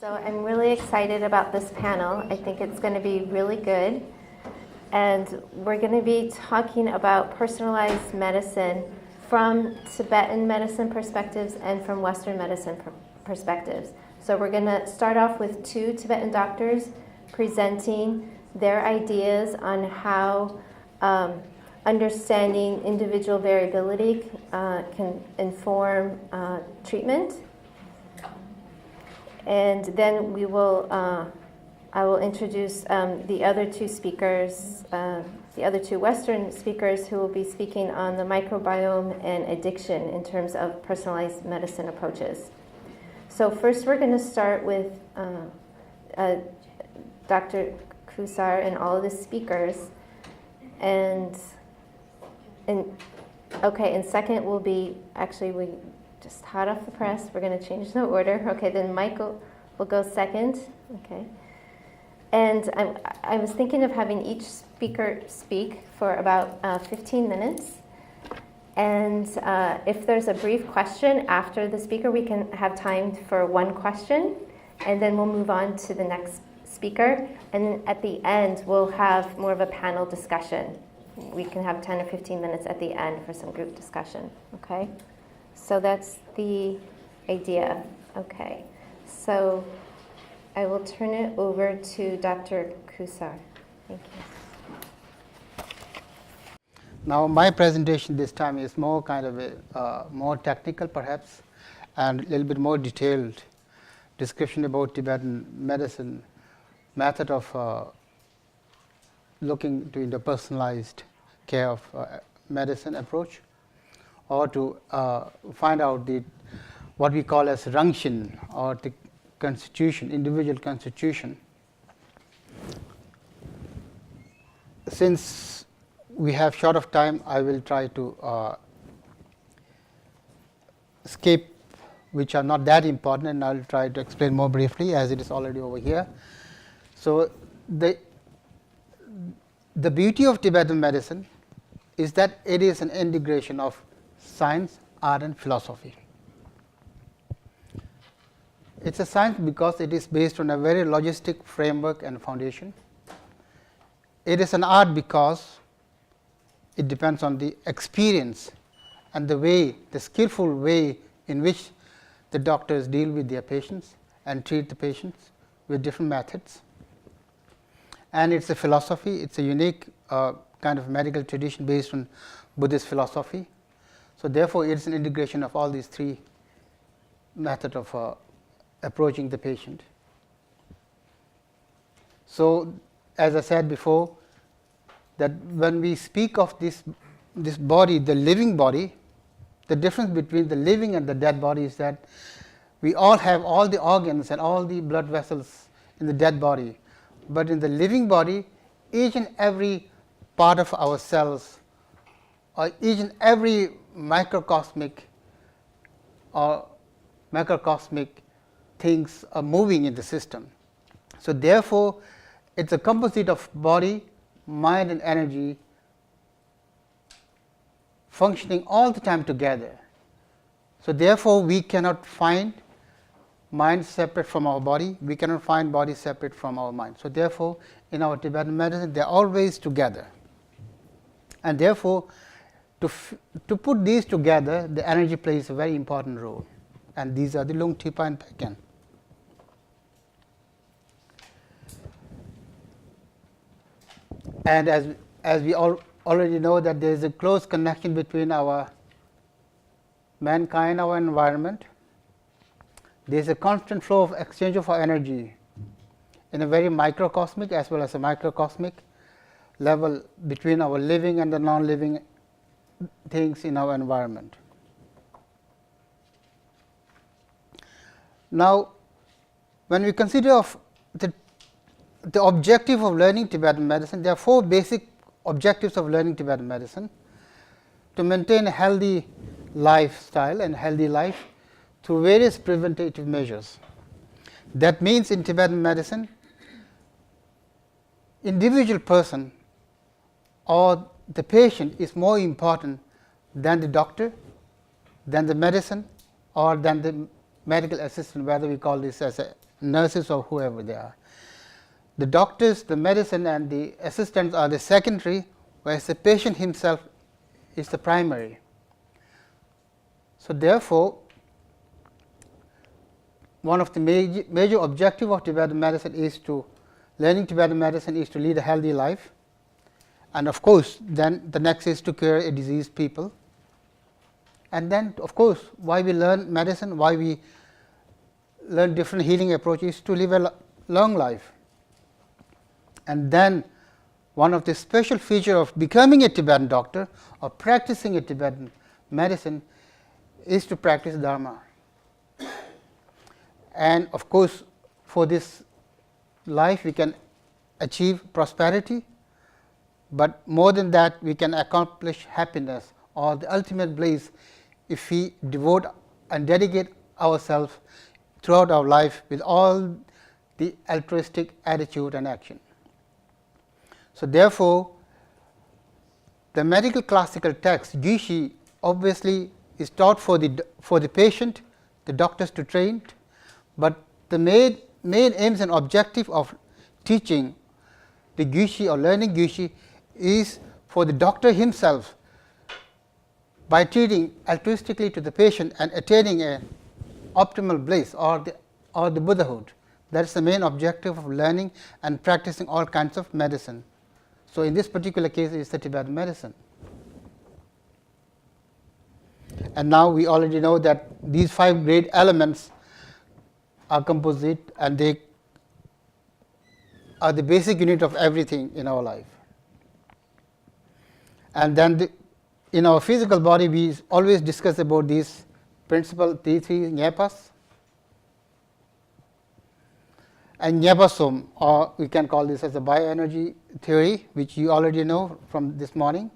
So I'm really excited about this panel. I think it's going to be really good. And we're going to be talking about personalized medicine from Tibetan medicine perspectives and from Western medicine perspectives. So we're going to start off with 2 Tibetan doctors presenting their ideas on how understanding individual variability can inform treatment. And then we will, I will introduce the other 2 speakers, the other 2 Western speakers who will be speaking on the microbiome and addiction in terms of personalized medicine approaches. So first we're going to start with Dr. Qusar and all of the speakers. And second will be, actually we just hot off the press, we're going to change the order. Okay, then Michael will go second. Okay. And I was thinking of having each speaker speak for about 15 minutes. And if there's a brief question after the speaker, we can have time for one question, and then we'll move on to the next speaker. And then at the end, we'll have more of a panel discussion. We can have 10 or 15 minutes at the end for some group discussion, okay? So that's the idea. Okay, so I will turn it over to Dr. Qusar. Thank you. Now, my presentation this time is more kind of a more technical, perhaps, and a little bit more detailed description about Tibetan medicine method of looking to the personalized care of medicine approach, or to find out the what we call as Rangshin, or the constitution, individual constitution. Since we have short of time, I will try to skip which are not that important, and I'll try to explain more briefly as it is already over here. So the beauty of Tibetan medicine is that it is an integration of science, art, and philosophy. It's a science because it is based on a very logistic framework and foundation. It is an art because it depends on the experience and the way, the skillful way in which the doctors deal with their patients and treat the patients with different methods. And it's a philosophy, it's a unique kind of medical tradition based on Buddhist philosophy. So therefore, it's an integration of all these 3 methods of approaching the patient. So as I said before, that when we speak of this body, the living body, the difference between the living and the dead body is that we all have all the organs and all the blood vessels in the dead body. But in the living body, each and every part of our cells, or each and every microcosmic things are moving in the system. So therefore, it's a composite of body, mind, and energy functioning all the time together. So therefore, we cannot find mind separate from our body, we cannot find body separate from our mind. So therefore, in our Tibetan medicine, they are always together. And therefore, to put these together, the energy plays a very important role. And these are the Lung, Tipa, and Pekan. And as we already know that there is a close connection between our mankind, our environment. There is a constant flow of exchange of our energy in a very microcosmic as well as a microcosmic level between our living and the non-living things in our environment. Now, when we consider of the objective of learning Tibetan medicine, there are 4 basic objectives of learning Tibetan medicine: to maintain a healthy lifestyle and healthy life through various preventative measures. That means in Tibetan medicine, individual person or the patient is more important than the doctor, than the medicine, or than the medical assistant, whether we call this as nurses or whoever they are. The doctors, the medicine and the assistants are the secondary, whereas the patient himself is the primary. So, therefore, one of the major objective of Tibetan medicine is to learning Tibetan medicine is to lead a healthy life, and of course, then the next is to cure a diseased people. And then of course, why we learn medicine, why we learn different healing approaches, to live a long life. And then one of the special feature of becoming a Tibetan doctor or practicing a Tibetan medicine is to practice Dharma. And of course, for this life we can achieve prosperity, but more than that we can accomplish happiness or the ultimate bliss if we devote and dedicate ourselves throughout our life with all the altruistic attitude and action. So, therefore, the medical classical text Gyushi obviously is taught for the patient, the doctors to train, but the main aims and objective of teaching the Gyushi or learning Gyushi is for the doctor himself, by treating altruistically to the patient and attaining a optimal bliss or the Buddhahood. That is the main objective of learning and practicing all kinds of medicine. So, in this particular case it is the Tibetan medicine. And now we already know that these 5 great elements are composite and they are the basic unit of everything in our life. And then in our physical body we always discuss about these principles, these 3 nyepas and nyepasum, or we can call this as a bioenergy theory, which you already know from this morning.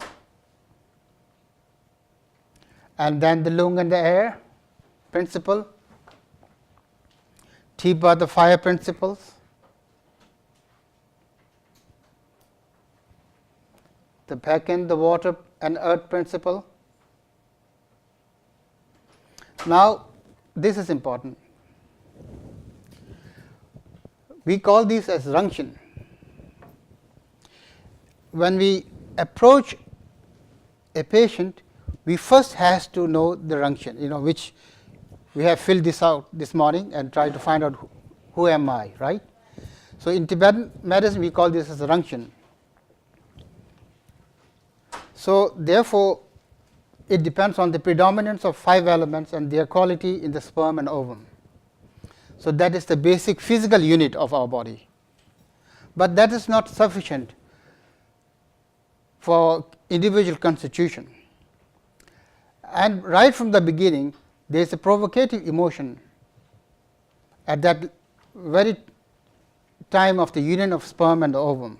And then the lung and the air principle, Tipa, the fire principles, the Pekin, the water and earth principle. Now, this is important. We call these as Rangshin. When we approach a patient, we first has to know the Rangshin, which we have filled this out this morning and try to find out who am I, right? So, in Tibetan medicine we call this as Rangshin. So, therefore, it depends on the predominance of 5 elements and their quality in the sperm and ovum. So, that is the basic physical unit of our body, but that is not sufficient for individual constitution. And right from the beginning there is a provocative emotion at that very time of the union of sperm and the ovum,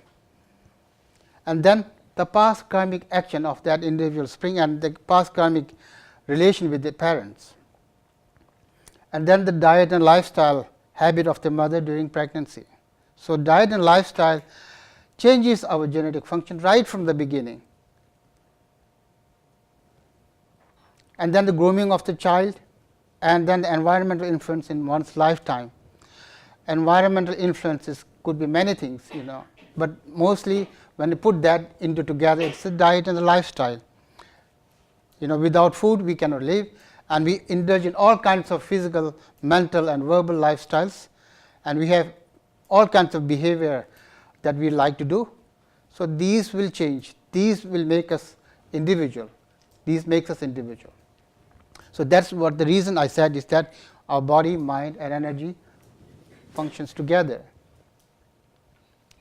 and then the past karmic action of that individual spring and the past karmic relation with the parents, and then the diet and lifestyle habit of the mother during pregnancy. So, diet and lifestyle changes our genetic function right from the beginning, and then the grooming of the child, and then the environmental influence in one's lifetime. Environmental influences could be many things, but mostly when you put that into together, it is the diet and the lifestyle. Without food we cannot live, and we indulge in all kinds of physical, mental and verbal lifestyles, and we have all kinds of behavior that we like to do. So, these will change, these will make us individual, these makes us individual. So, that is what the reason I said is that our body, mind and energy functions together.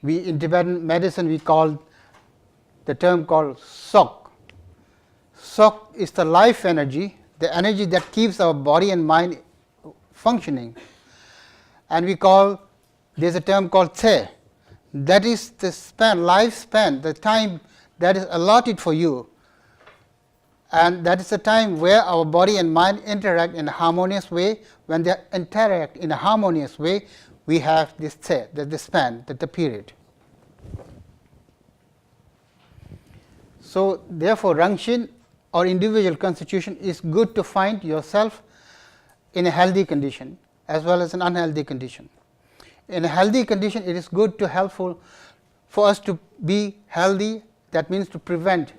We in Tibetan medicine we call the term called Sok. Sok is the life energy, the energy that keeps our body and mind functioning, and we call there is a term called Tse, that is the span, lifespan, the time that is allotted for you, and that is the time where our body and mind interact in a harmonious way. When they interact in a harmonious way, we have this Tse, the span, the period. So, therefore, Rangshin or individual constitution is good to find yourself in a healthy condition as well as an unhealthy condition. In a healthy condition, it is good to helpful for us to be healthy, that means to prevent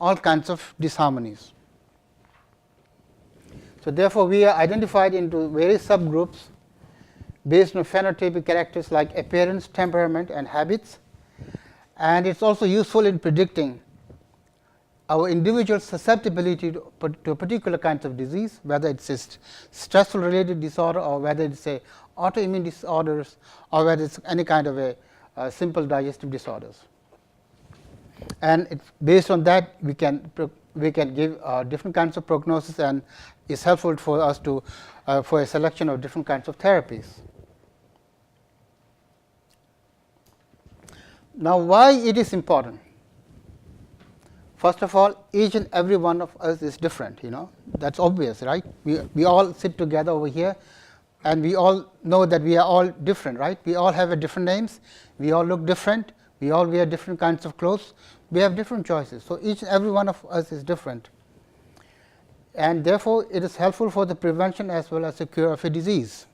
all kinds of disharmonies. So, therefore, we are identified into various subgroups based on phenotypic characters like appearance, temperament and habits, and it is also useful in predicting our individual susceptibility to a particular kinds of disease, whether it is a stressful related disorder or whether it is a autoimmune disorders or whether it is any kind of a simple digestive disorders. And it's based on that we can give different kinds of prognosis, and is helpful for us to for a selection of different kinds of therapies. Now, why it is important? First of all, each and every one of us is different, that is obvious, right. We all sit together over here and we all know that we are all different, right. We all have a different names, we all look different, we all wear different kinds of clothes, we have different choices. So, each and every one of us is different, and therefore, it is helpful for the prevention as well as the cure of a disease.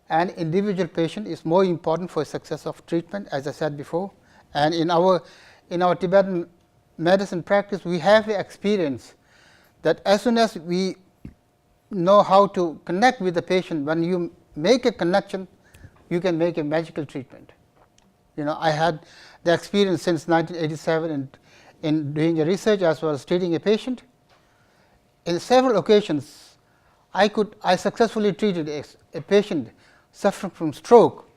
An individual patient is more important for success of treatment, as I said before. And in our Tibetan medicine practice, we have the experience that as soon as we know how to connect with the patient, when you make a connection, you can make a magical treatment. I had the experience since 1987 in doing a research as well as treating a patient. In several occasions, I successfully treated a patient suffering from stroke,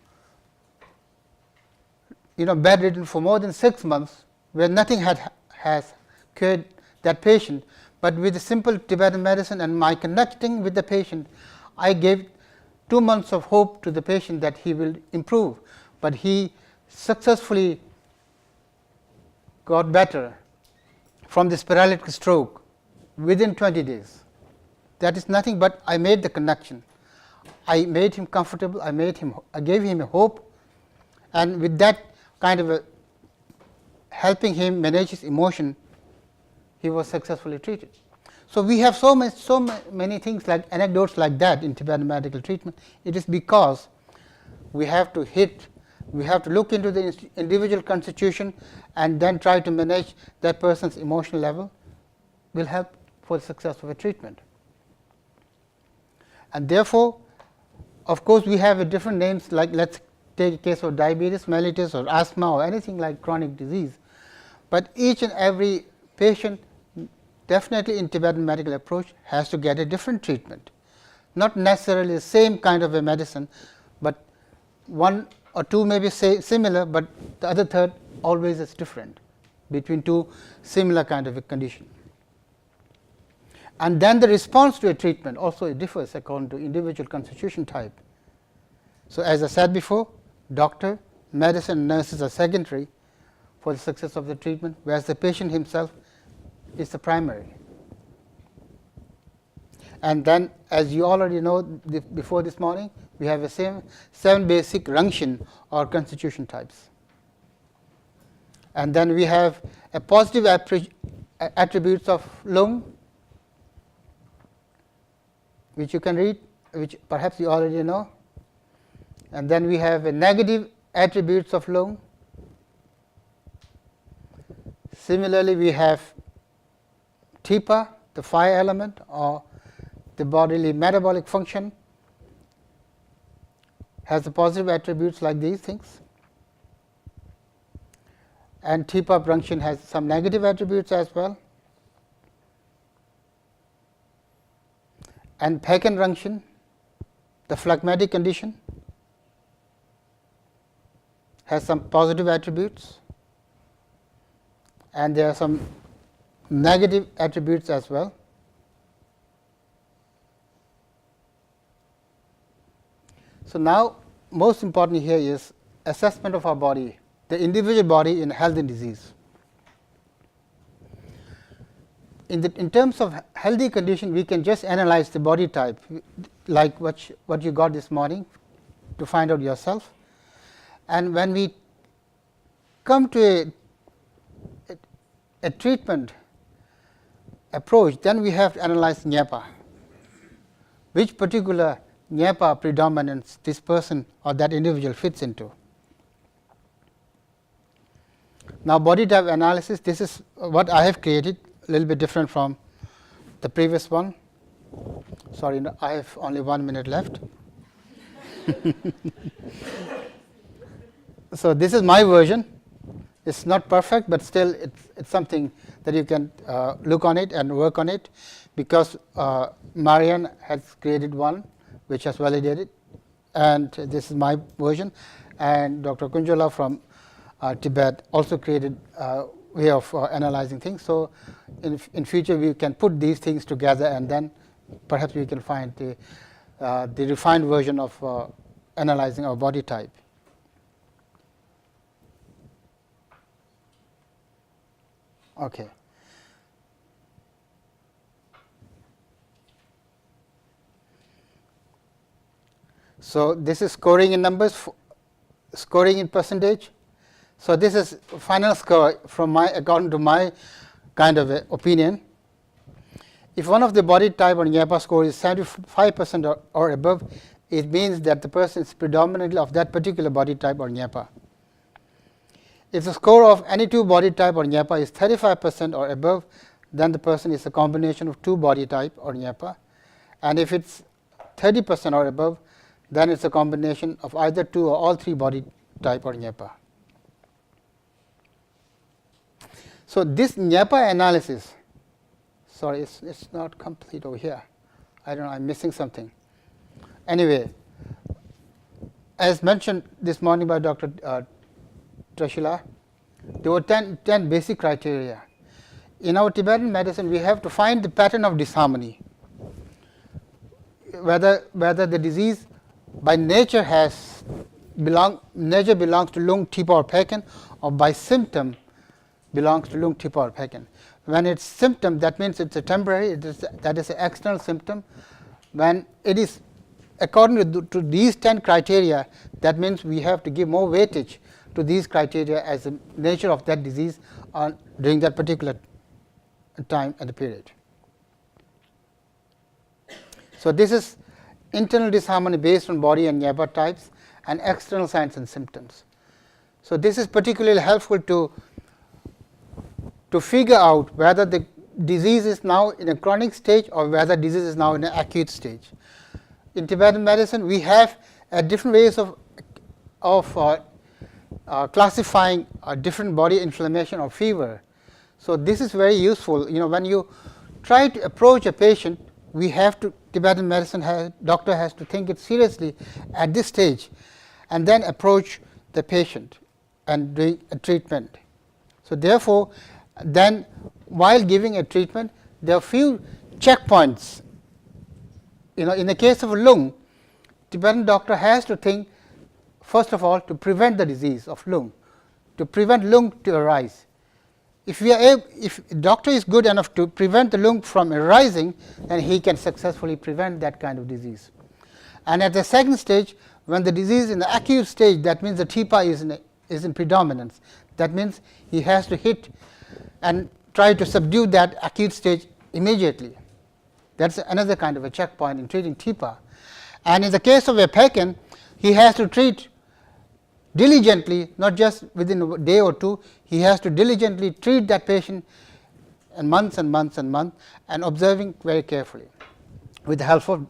bedridden for more than 6 months, where nothing has cured that patient, but with the simple Tibetan medicine and my connecting with the patient, I gave 2 months of hope to the patient that he will improve, but he successfully got better from this paralytic stroke within 20 days. That is nothing but I made the connection. I made him comfortable, I gave him a hope, and with that kind of helping him manage his emotion, he was successfully treated. So, we have so many things like anecdotes like that in Tibetan medical treatment. It is because we have to look into the individual constitution and then try to manage that person's emotional level, will help for the success of a treatment. And therefore, of course, we have a different names, like let us take a case of diabetes mellitus or asthma or anything like chronic disease, but each and every patient definitely in Tibetan medical approach has to get a different treatment, not necessarily the same kind of a medicine, but one or two may be similar, but the other third always is different between two similar kind of a condition. And then the response to a treatment also differs according to individual constitution type. So, as I said before, doctor, medicine and nurses are secondary for the success of the treatment, whereas the patient himself is the primary. And then, as you already know before this morning, we have the 7 basic Rangshin or constitution types. And then we have a positive attributes of lung, which you can read, which perhaps you already know. And then we have a negative attributes of lung. Similarly, we have Thipa, the fire element, or the bodily metabolic function, has the positive attributes like these things. And Thipa Rangshin has some negative attributes as well. And Pekan Rangshin, the phlegmatic condition, has some positive attributes, and there are some negative attributes as well. So, now most important here is assessment of our body, the individual body in health and disease. In terms of healthy condition, we can just analyze the body type, like what you got this morning, to find out yourself. And when we come to a treatment, approach, then we have to analyze Nyapa. Which particular Nyapa predominance this person or that individual fits into. Now, body type analysis, this is what I have created, a little bit different from the previous one. Sorry, no, I have only 1 minute left. So, this is my version. It's not perfect, but still it's something that you can look on it and work on it, because Marian has created one which has validated, and this is my version, and Dr. Kunjala from Tibet also created a way of analyzing things. So, in future we can put these things together, and then perhaps we can find the refined version of analyzing our body type. Okay. So, this is scoring in numbers, scoring in percentage. So, this is final score from my, according to my kind of opinion. If one of the body type or Nyapa score is 75% or above, it means that the person is predominantly of that particular body type or Nyapa. If the score of any two body type or Nyapa is 35% or above, then the person is a combination of two body type or Nyapa, and if it's 30% or above, then it's a combination of either two or all three body type or Nyapa. So, this Nyapa analysis, sorry, it's not complete over here. I don't know, I'm missing something. Anyway, as mentioned this morning by Dr. Trashila, there were 10 basic criteria. In our Tibetan medicine, we have to find the pattern of disharmony, whether the disease by nature belongs to lung, tipa or pekan, or by symptom belongs to lung, tipa or pekan. When it's symptom, that means it's a temporary, that is an external symptom. When it is according to these 10 criteria, that means we have to give more weightage to these criteria as the nature of that disease during that particular time and the period. So, this is internal disharmony based on body and Nyapa types and external signs and symptoms. So, this is particularly helpful to figure out whether the disease is now in a chronic stage or whether disease is now in an acute stage. In Tibetan medicine, we have different ways of classifying different body inflammation or fever. So, this is very useful. When you try to approach a patient, we have to, Tibetan medicine doctor has to think it seriously at this stage, and then approach the patient and doing a treatment. So, therefore, then while giving a treatment, there are few checkpoints. In the case of a lung, Tibetan doctor has to think first of all to prevent the disease of lung, to prevent lung to arise. If doctor is good enough to prevent the lung from arising, then he can successfully prevent that kind of disease. And at the second stage, when the disease is in the acute stage, that means the TIPA is in predominance. That means he has to hit and try to subdue that acute stage immediately. That's another kind of a checkpoint in treating TIPA. And in the case of a pekan, he has to treat diligently, not just within a day or two. He has to diligently treat that patient and months and months and months, and observing very carefully with the help of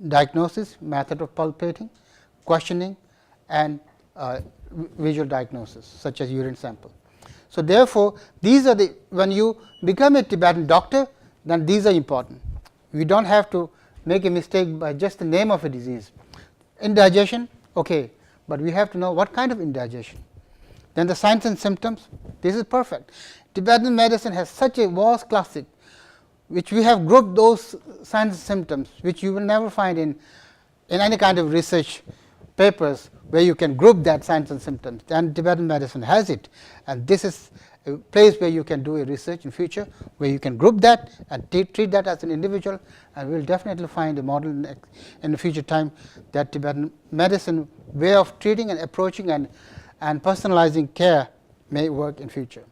diagnosis, method of palpating, questioning, and visual diagnosis such as urine sample. So, therefore, these are when you become a Tibetan doctor, then these are important. You don't have to make a mistake by just the name of a disease. Indigestion, okay, but we have to know what kind of indigestion. Then the signs and symptoms, this is perfect. Tibetan medicine has such a vast classic, which we have grouped those signs and symptoms, which you will never find in any kind of research papers where you can group that signs and symptoms. And Tibetan medicine has it, and this is a place where you can do a research in future, where you can group that and treat that as an individual, and we will definitely find a model in the future time that Tibetan medicine way of treating and approaching and personalizing care may work in future.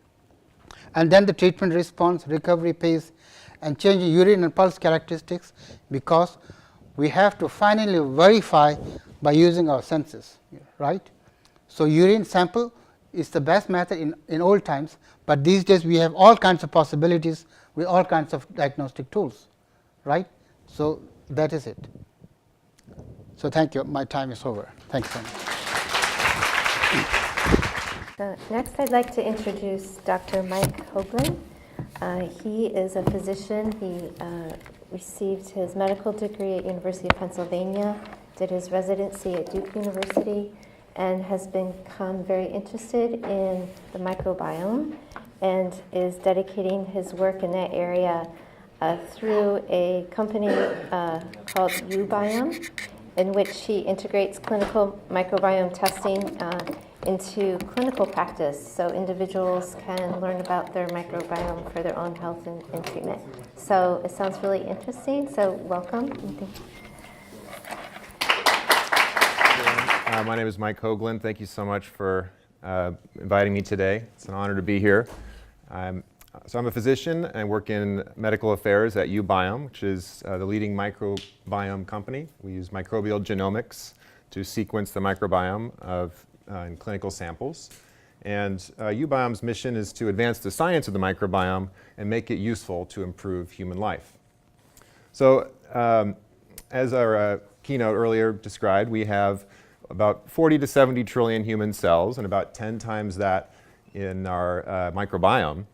And then the treatment response, recovery pace, and changing urine and pulse characteristics, because we have to finally verify by using our senses, right. So, urine sample is the best method in old times, but these days we have all kinds of possibilities with all kinds of diagnostic tools, right. So, that is it. So, thank you. My time is over. Thanks so much. So next, I'd like to introduce Dr. Mike Hoaglin. He is a physician. He received his medical degree at University of Pennsylvania, did his residency at Duke University, and has become very interested in the microbiome and is dedicating his work in that area through a company called Ubiome, in which he integrates clinical microbiome testing into clinical practice, so individuals can learn about their microbiome for their own health and treatment. So it sounds really interesting, so welcome. My name is Mike Hoaglin. Thank you so much for inviting me today. It's an honor to be here. So I'm a physician and I work in medical affairs at Ubiome, which is the leading microbiome company. We use microbial genomics to sequence the microbiome in clinical samples. And Ubiome's mission is to advance the science of the microbiome and make it useful to improve human life. So as our keynote earlier described, we have about 40 to 70 trillion human cells and about 10 times that in our microbiome.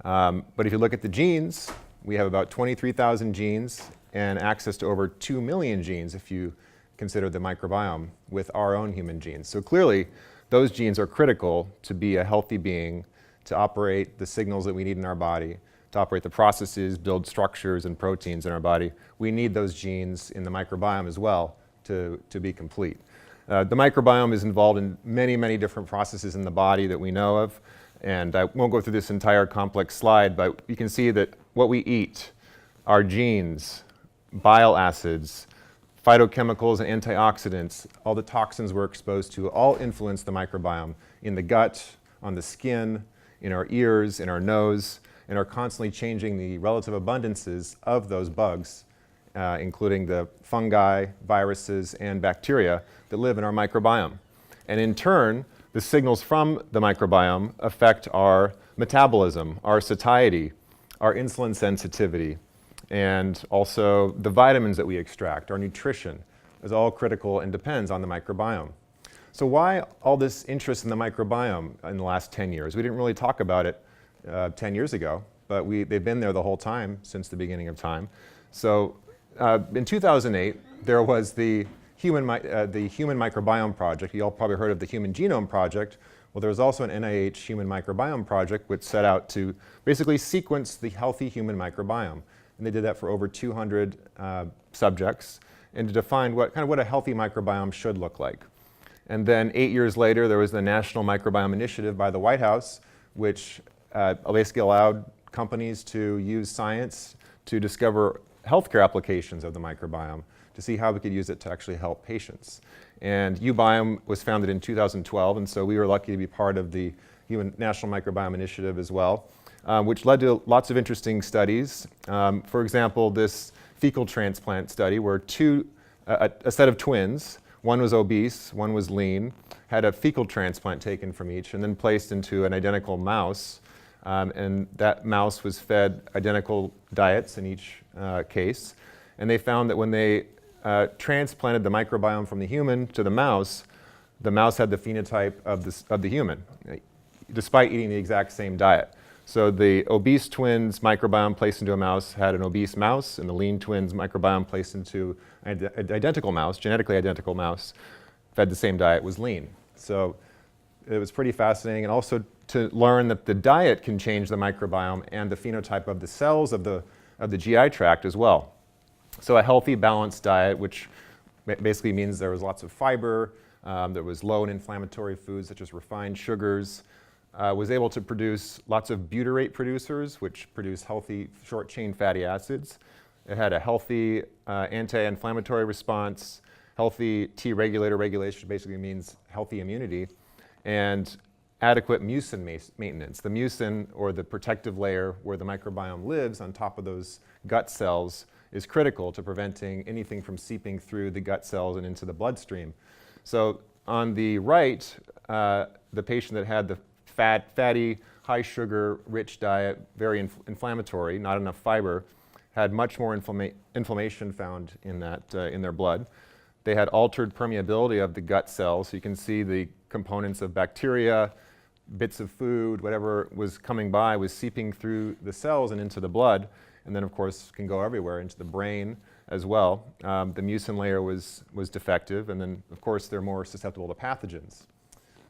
But if you look at the genes, we have about 23,000 genes and access to over 2 million genes if you consider the microbiome with our own human genes. So clearly, those genes are critical to be a healthy being, to operate the signals that we need in our body, to operate the processes, build structures and proteins in our body. We need those genes in the microbiome as well to be complete. The microbiome is involved in many, many different processes in the body that we know of. And I won't go through this entire complex slide, but you can see that what we eat, our genes, bile acids, phytochemicals and antioxidants, all the toxins we're exposed to, all influence the microbiome in the gut, on the skin, in our ears, in our nose, and are constantly changing the relative abundances of those bugs, including the fungi, viruses, and bacteria that live in our microbiome. And in turn, the signals from the microbiome affect our metabolism, our satiety, our insulin sensitivity, and also the vitamins that we extract, our nutrition is all critical and depends on the microbiome. So why all this interest in the microbiome in the last 10 years? We didn't really talk about it 10 years ago, but they've been there the whole time since the beginning of time. So in 2008, there was the Human Microbiome Project. You all probably heard of the Human Genome Project. Well, there was also an NIH Human Microbiome Project which set out to basically sequence the healthy human microbiome. And they did that for over 200 subjects and to define what a healthy microbiome should look like. And then 8 years later, there was the National Microbiome Initiative by the White House, which basically allowed companies to use science to discover healthcare applications of the microbiome, to see how we could use it to actually help patients. And Ubiome was founded in 2012, and so we were lucky to be part of the National Microbiome Initiative as well, which led to lots of interesting studies. For example, this fecal transplant study where a set of twins, one was obese, one was lean, had a fecal transplant taken from each and then placed into an identical mouse. And that mouse was fed identical diets in each case. And they found that when they transplanted the microbiome from the human to the mouse had the phenotype of the human, despite eating the exact same diet. So the obese twins' microbiome placed into a mouse had an obese mouse, and the lean twins' microbiome placed into an identical mouse, genetically identical mouse, fed the same diet, was lean. So it was pretty fascinating, and also to learn that the diet can change the microbiome and the phenotype of the cells of the GI tract as well. So a healthy, balanced diet, which basically means there was lots of fiber, there was low in inflammatory foods such as refined sugars, was able to produce lots of butyrate producers, which produce healthy short-chain fatty acids. It had a healthy anti-inflammatory response, healthy T regulator regulation, basically means healthy immunity, and adequate mucin maintenance. The mucin, or the protective layer where the microbiome lives on top of those gut cells, is critical to preventing anything from seeping through the gut cells and into the bloodstream. So on the right, the patient that had the fatty, high sugar, rich diet, very inflammatory, not enough fiber, had much more inflammation found in their blood. They had altered permeability of the gut cells, so you can see the components of bacteria, bits of food, whatever was coming by was seeping through the cells and into the blood, and then of course can go everywhere, into the brain as well. The mucin layer was defective, and then of course they're more susceptible to pathogens.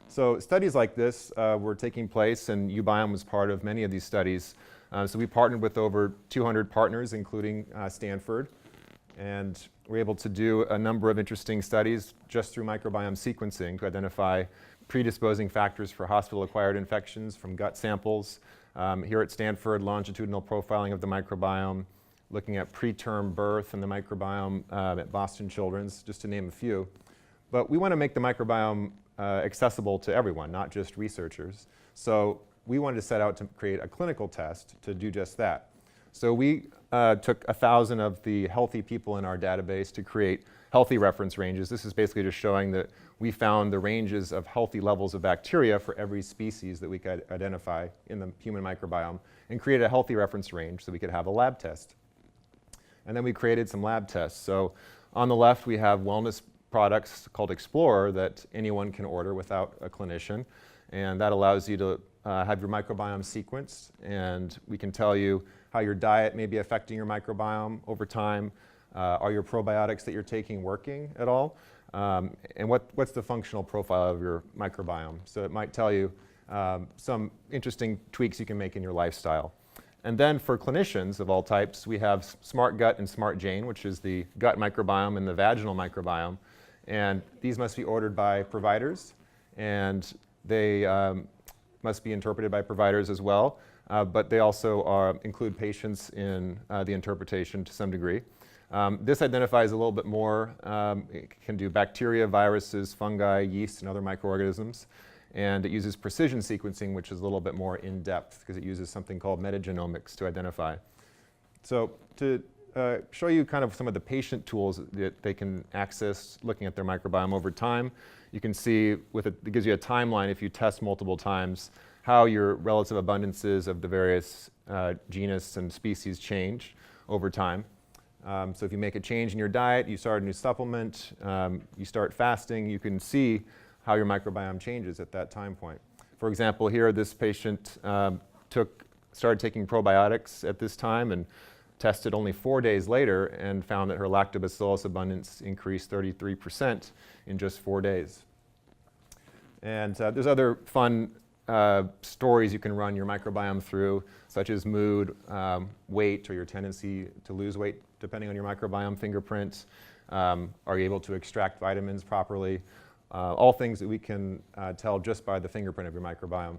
So studies like this were taking place, and uBiome was part of many of these studies. So we partnered with over 200 partners, including Stanford, and we're able to do a number of interesting studies just through microbiome sequencing to identify predisposing factors for hospital-acquired infections from gut samples. Here at Stanford, longitudinal profiling of the microbiome, looking at preterm birth and the microbiome at Boston Children's, just to name a few. But we want to make the microbiome accessible to everyone, not just researchers. So we wanted to set out to create a clinical test to do just that. So we took 1,000 of the healthy people in our database to create healthy reference ranges. This is basically just showing that we found the ranges of healthy levels of bacteria for every species that we could identify in the human microbiome, and created a healthy reference range so we could have a lab test. And then we created some lab tests. So on the left, we have wellness products called Explorer that anyone can order without a clinician. And that allows you to have your microbiome sequenced, and we can tell you how your diet may be affecting your microbiome over time. Are your probiotics that you're taking working at all? And what's the functional profile of your microbiome? So it might tell you some interesting tweaks you can make in your lifestyle. And then for clinicians of all types, we have Smart Gut and Smart Jane, which is the gut microbiome and the vaginal microbiome. And these must be ordered by providers, and they must be interpreted by providers as well. But they also include patients in the interpretation to some degree. This identifies a little bit more. It can do bacteria, viruses, fungi, yeast, and other microorganisms. And it uses precision sequencing, which is a little bit more in-depth because it uses something called metagenomics to identify. So to show you kind of some of the patient tools that they can access looking at their microbiome over time, you can see it gives you a timeline if you test multiple times how your relative abundances of the various genus and species change over time. So if you make a change in your diet, you start a new supplement, you start fasting, you can see how your microbiome changes at that time point. For example, here this patient started taking probiotics at this time and tested only 4 days later and found that her lactobacillus abundance increased 33% in just 4 days. And there's other fun stories you can run your microbiome through, such as mood, weight, or your tendency to lose weight depending on your microbiome fingerprint. Are you able to extract vitamins properly? All things that we can tell just by the fingerprint of your microbiome.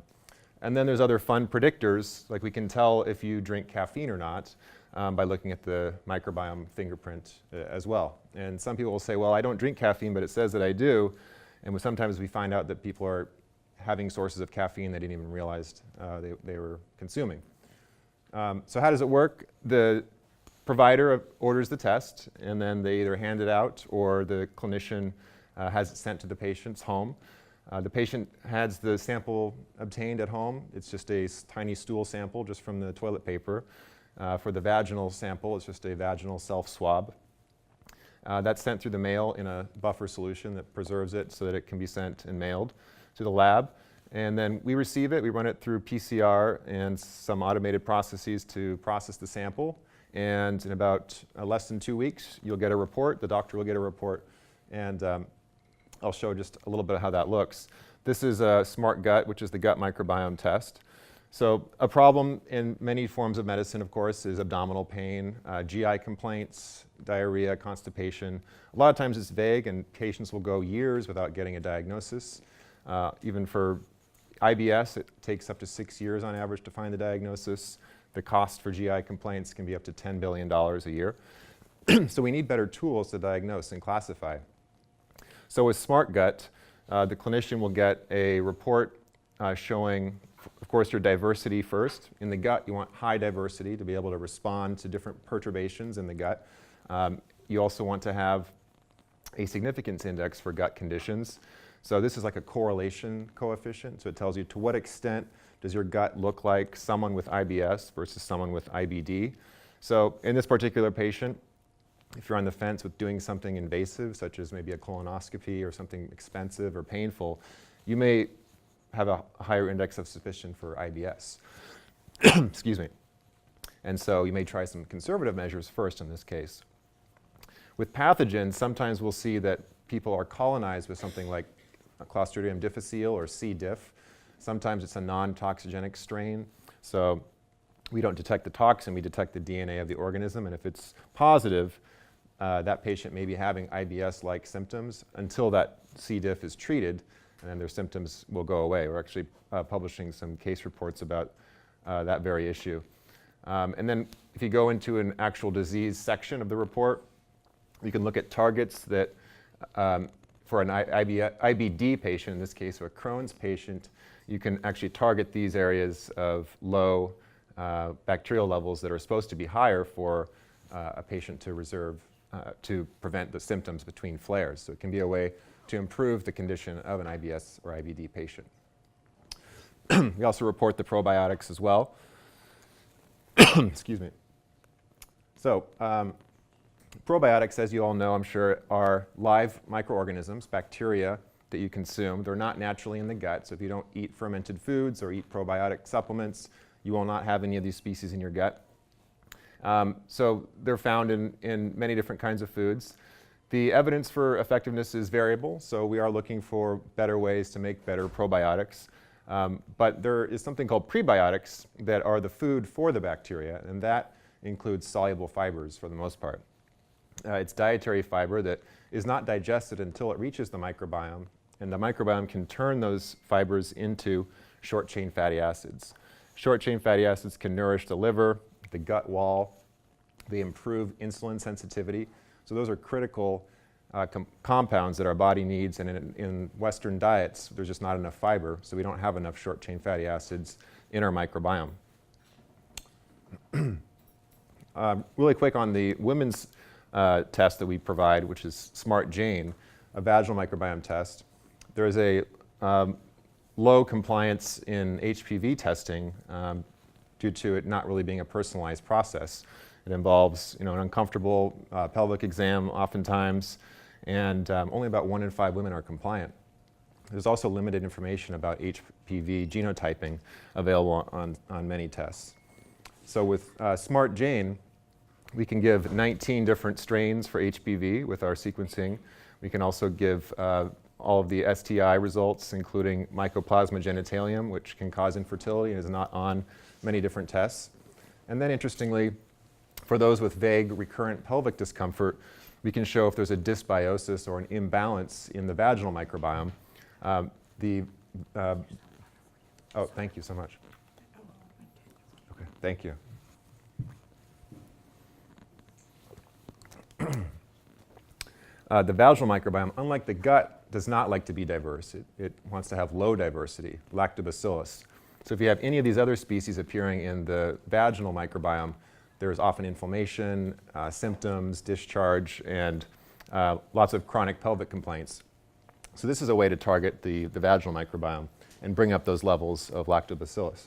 And then there's other fun predictors, like we can tell if you drink caffeine or not by looking at the microbiome fingerprint as well. And some people will say, well, I don't drink caffeine, but it says that I do. And sometimes we find out that people are having sources of caffeine they didn't even realize they were consuming. So how does it work? The provider orders the test, and then they either hand it out or the clinician has it sent to the patient's home. The patient has the sample obtained at home. It's just a tiny stool sample just from the toilet paper. For the vaginal sample, it's just a vaginal self-swab. That's sent through the mail in a buffer solution that preserves it so that it can be sent and mailed to the lab. And then we receive it, we run it through PCR and some automated processes to process the sample. And in about less than 2 weeks, you'll get a report, the doctor will get a report, and I'll show just a little bit of how that looks. This is a Smart Gut, which is the gut microbiome test. So a problem in many forms of medicine, of course, is abdominal pain, GI complaints, diarrhea, constipation. A lot of times it's vague, and patients will go years without getting a diagnosis. Even for IBS, it takes up to 6 years on average to find the diagnosis. The cost for GI complaints can be up to $10 billion a year. So we need better tools to diagnose and classify. So with Smart Gut, the clinician will get a report showing, of course, your diversity first. In the gut, you want high diversity to be able to respond to different perturbations in the gut. You also want to have a significance index for gut conditions. So this is like a correlation coefficient. So it tells you to what extent does your gut look like someone with IBS versus someone with IBD. So in this particular patient, if you're on the fence with doing something invasive, such as maybe a colonoscopy or something expensive or painful, you may have a higher index of suspicion for IBS. Excuse me. And so you may try some conservative measures first in this case. With pathogens, sometimes we'll see that people are colonized with something like Clostridium difficile or C. diff. Sometimes it's a non-toxigenic strain. So we don't detect the toxin, we detect the DNA of the organism. And if it's positive, that patient may be having IBS-like symptoms until that C. diff is treated, and then their symptoms will go away. We're actually publishing some case reports about that very issue. And then if you go into an actual disease section of the report, you can look at targets that, for an IBD patient, in this case, or a Crohn's patient, you can actually target these areas of low bacterial levels that are supposed to be higher for a patient to reserve, to prevent the symptoms between flares. So it can be a way to improve the condition of an IBS or IBD patient. We also report the probiotics as well. Excuse me. So probiotics, as you all know, I'm sure, are live microorganisms, bacteria that you consume. They're not naturally in the gut, so if you don't eat fermented foods or eat probiotic supplements, you will not have any of these species in your gut. So they're found in many different kinds of foods. The evidence for effectiveness is variable, so we are looking for better ways to make better probiotics. But there is something called prebiotics that are the food for the bacteria, and that includes soluble fibers for the most part. It's dietary fiber that is not digested until it reaches the microbiome, and the microbiome can turn those fibers into short-chain fatty acids. Short-chain fatty acids can nourish the liver, the gut wall. They improve insulin sensitivity. So those are critical compounds that our body needs, and in Western diets, there's just not enough fiber, so we don't have enough short-chain fatty acids in our microbiome. Really quick on the women's test that we provide, which is Smart Jane, a vaginal microbiome test. There is a low compliance in HPV testing due to it not really being a personalized process. It involves, an uncomfortable pelvic exam oftentimes, and only about 1 in 5 women are compliant. There's also limited information about HPV genotyping available on many tests. So with Smart Jane, we can give 19 different strains for HPV with our sequencing. We can also give all of the STI results, including Mycoplasma genitalium, which can cause infertility and is not on many different tests. And then interestingly, for those with vague recurrent pelvic discomfort, we can show if there's a dysbiosis or an imbalance in the vaginal microbiome. Oh, thank you so much. Okay, thank you. The vaginal microbiome, unlike the gut, does not like to be diverse. It wants to have low diversity, lactobacillus. So if you have any of these other species appearing in the vaginal microbiome, there's often inflammation, symptoms, discharge, and lots of chronic pelvic complaints. So this is a way to target the vaginal microbiome and bring up those levels of lactobacillus.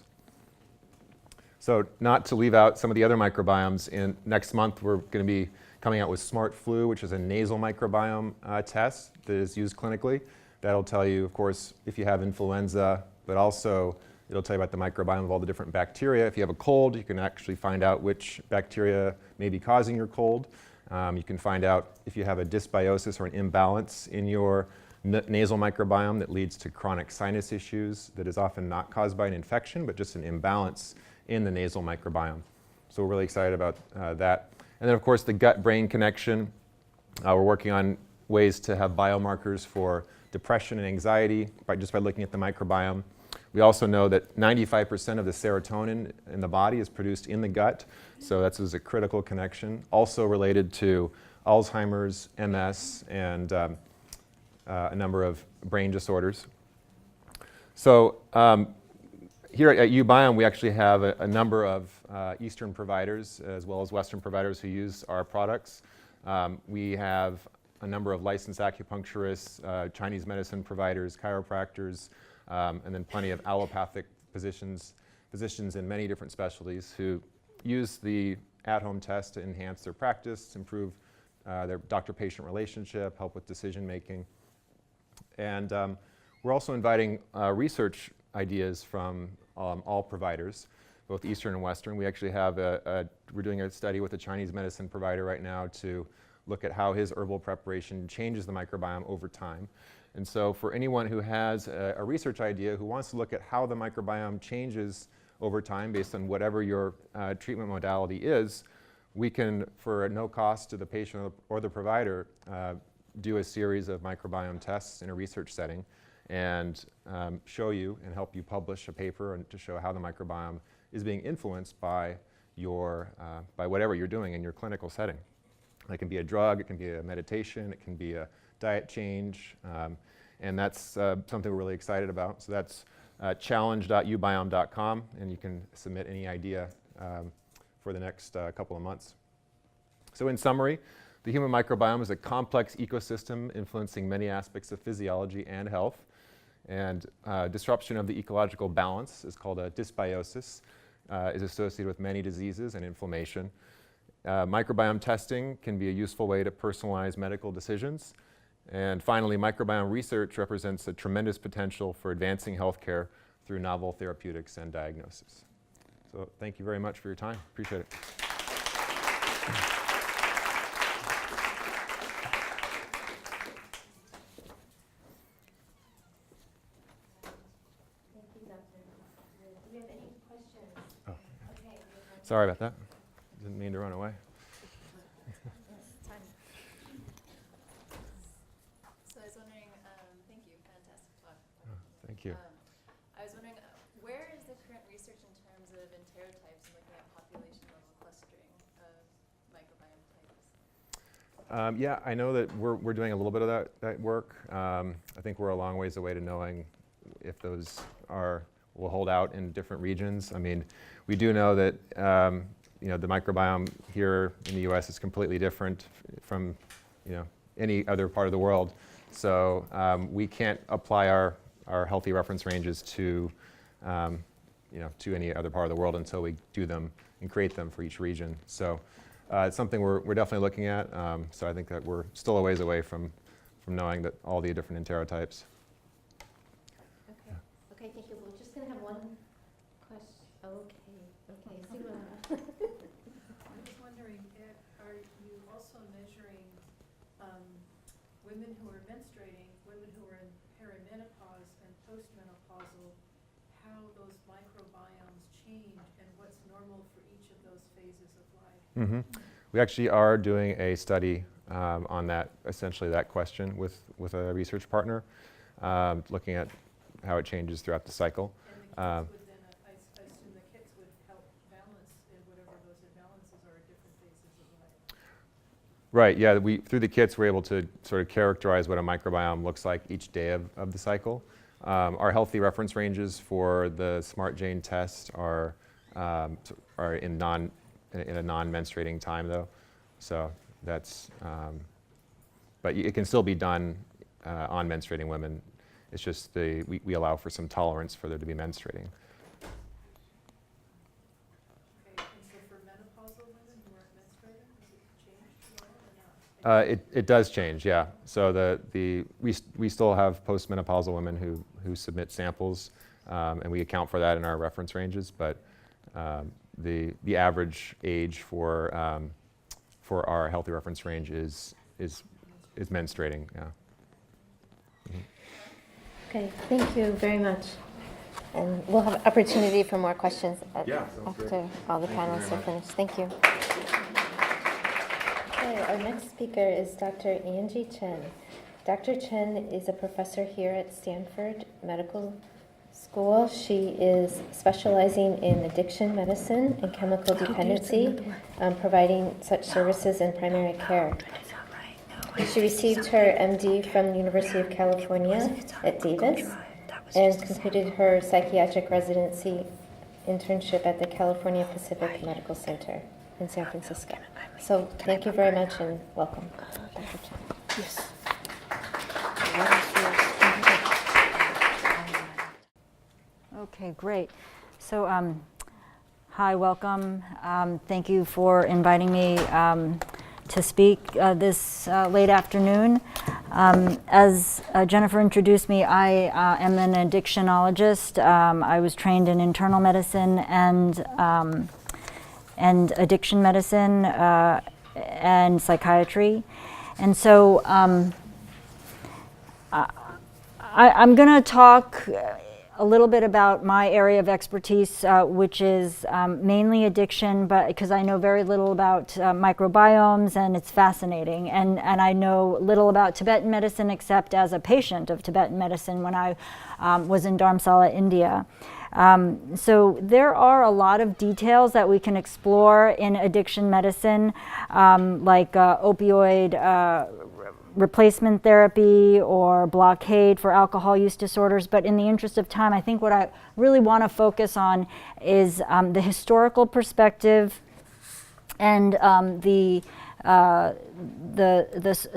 So not to leave out some of the other microbiomes, next month we're going to be coming out with Smart Flu, which is a nasal microbiome test that is used clinically. That'll tell you, of course, if you have influenza, but also it'll tell you about the microbiome of all the different bacteria. If you have a cold, you can actually find out which bacteria may be causing your cold. You can find out if you have a dysbiosis or an imbalance in your nasal microbiome that leads to chronic sinus issues that is often not caused by an infection, but just an imbalance in the nasal microbiome. So we're really excited about that. And then, of course, the gut-brain connection. We're working on ways to have biomarkers for depression and anxiety just by looking at the microbiome. We also know that 95% of the serotonin in the body is produced in the gut, so that's a critical connection. Also related to Alzheimer's, MS, and a number of brain disorders. So here at UBiome, we actually have a number of Eastern providers as well as Western providers who use our products. We have a number of licensed acupuncturists, Chinese medicine providers, chiropractors, and then plenty of allopathic physicians in many different specialties who use the at-home test to enhance their practice, improve their doctor-patient relationship, help with decision-making. And we're also inviting research ideas from all providers, both Eastern and Western. We actually have we're doing a study with a Chinese medicine provider right now to look at how his herbal preparation changes the microbiome over time. And so for anyone who has a research idea who wants to look at how the microbiome changes over time based on whatever your treatment modality is, we can, for no cost to the patient or the provider, do a series of microbiome tests in a research setting and show you and help you publish a paper and to show how the microbiome is being influenced by by whatever you're doing in your clinical setting. It can be a drug, it can be a meditation, it can be a diet change, and that's something we're really excited about. So that's challenge.ubiome.com, and you can submit any idea for the next couple of months. So in summary, the human microbiome is a complex ecosystem influencing many aspects of physiology and health. And disruption of the ecological balance is called a dysbiosis, is associated with many diseases and inflammation. Microbiome testing can be a useful way to personalize medical decisions. And finally, microbiome research represents a tremendous potential for advancing healthcare through novel therapeutics and diagnosis. So thank you very much for your time. Appreciate it. Sorry about that. Didn't mean to run away. So I was wondering, thank you, fantastic talk. Oh, thank you. I was wondering, where is the current research in terms of interotypes and looking at population level clustering of microbiome types? Yeah, I know that we're doing a little bit of that work. I think we're a long ways away to knowing if those will hold out in different regions. I mean, we do know that the microbiome here in the U.S. is completely different from any other part of the world. So we can't apply our healthy reference ranges to to any other part of the world until we do them and create them for each region. So it's something we're definitely looking at. So I think that we're still a ways away from knowing that all the different enterotypes. Okay, thank you. We're just going to have one question. Okay, Sue. I was wondering, are you also measuring women who are menstruating, women who are in perimenopause and postmenopausal, how those microbiomes change and what's normal for each of those phases of life? Mm-hmm. We actually are doing a study on that, essentially that question with a research partner, looking at how it changes throughout the cycle. And the kids would then, I assume the kits would help balance whatever those imbalances are at different phases of life. Right, yeah, through the kits we're able to sort of characterize what a microbiome looks like each day of the cycle. Our healthy reference ranges for the Smart Jane test are in a non-menstruating time though. So that's, but it can still be done on menstruating women. It's just we allow for some tolerance for there to be menstruating. Okay, and so for menopausal women who aren't menstruating, does it change at all or not? It does change, yeah. So we still have postmenopausal women who submit samples, and we account for that in our reference ranges. But the average age for our healthy reference range is menstruating, yeah. Mm-hmm. Okay, thank you very much. And we'll have opportunity for more questions after all the panelists are finished. Thank you. Okay, our next speaker is Dr. Angie Chen. Dr. Chen is a professor here at Stanford Medical School. She is specializing in addiction medicine and chemical dependency, providing such services in primary care. She received her MD from the University of California at Davis and completed her psychiatric residency internship at the California Pacific Medical Center in San Francisco. So thank you very much and welcome, Dr. Chen. Yes. Okay, great. So, hi, welcome. Thank you for inviting me to speak this late afternoon. As Jennifer introduced me, I am an addictionologist. I was trained in internal medicine and addiction medicine and psychiatry. And so I'm going to talk a little bit about my area of expertise, which is mainly addiction, but because I know very little about microbiomes, and it's fascinating. And I know little about Tibetan medicine except as a patient of Tibetan medicine when I was in Dharamsala, India. So there are a lot of details that we can explore in addiction medicine, like opioid replacement therapy or blockade for alcohol use disorders. But in the interest of time, I think what I really want to focus on is the historical perspective and the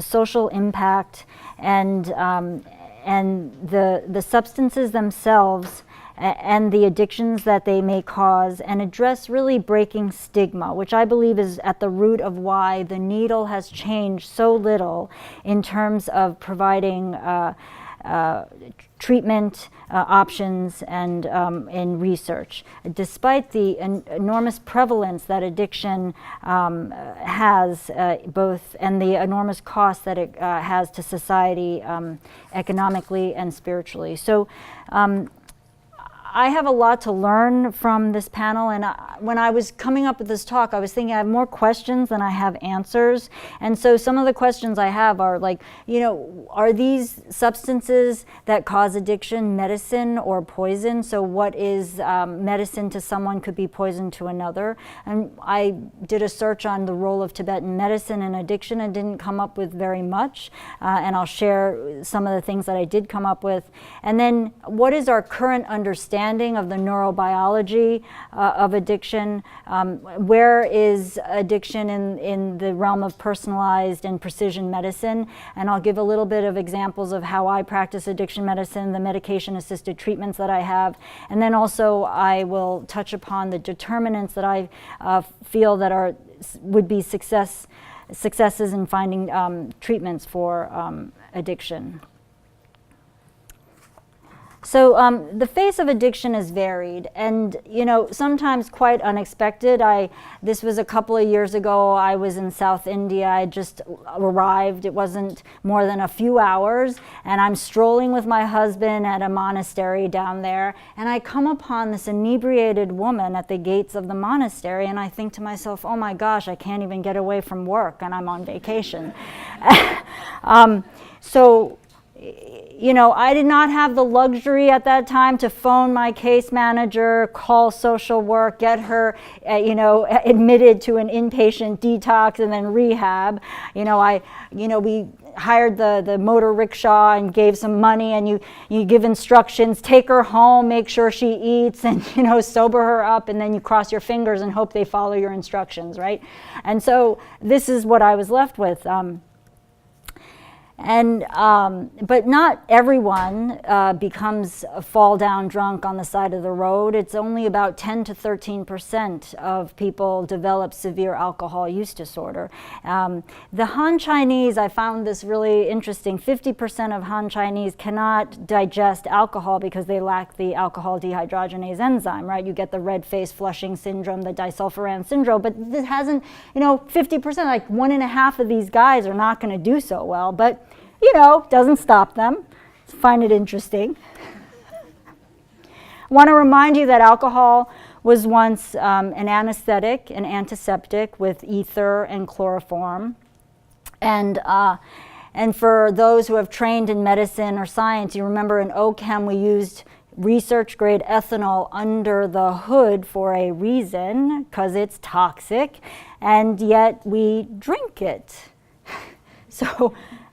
social impact and the substances themselves and the addictions that they may cause, and address really breaking stigma, which I believe is at the root of why the needle has changed so little in terms of providing treatment options and in research. Despite the enormous prevalence that addiction has, both, and the enormous cost that it has to society economically and spiritually. So I have a lot to learn from this panel, and when I was coming up with this talk, I was thinking I have more questions than I have answers. And so some of the questions I have are like, are these substances that cause addiction medicine or poison? So what is medicine to someone could be poison to another? And I did a search on the role of Tibetan medicine in addiction and didn't come up with very much. And I'll share some of the things that I did come up with. And then what is our current understanding of the neurobiology of addiction? Where is addiction in the realm of personalized and precision medicine? And I'll give a little bit of examples of how I practice addiction medicine, the medication-assisted treatments that I have, and then also I will touch upon the determinants that I feel that would be successes in finding treatments for addiction. So the face of addiction is varied, and sometimes quite unexpected. This was a couple of years ago. I was in South India. I just arrived. It wasn't more than a few hours, and I'm strolling with my husband at a monastery down there, and I come upon this inebriated woman at the gates of the monastery, and I think to myself, oh my gosh, I can't even get away from work, and I'm on vacation. I did not have the luxury at that time to phone my case manager, call social work, get her, admitted to an inpatient detox and then rehab. We hired the motor rickshaw and gave some money, and you give instructions, take her home, make sure she eats, and sober her up, and then you cross your fingers and hope they follow your instructions, right? And so this is what I was left with. But not everyone becomes a fall down drunk on the side of the road. It's only about 10 to 13% of people develop severe alcohol use disorder. The Han Chinese, I found this really interesting. 50% of Han Chinese cannot digest alcohol because they lack the alcohol dehydrogenase enzyme, right? You get the red face flushing syndrome, the disulfiram syndrome, but this hasn't, 50%, like 1.5 of these guys are not going to do so well, but doesn't stop them. Find it interesting. I want to remind you that alcohol was once an anesthetic, an antiseptic with ether and chloroform. And for those who have trained in medicine or science, you remember in OChem we used research-grade ethanol under the hood for a reason, because it's toxic, and yet we drink it.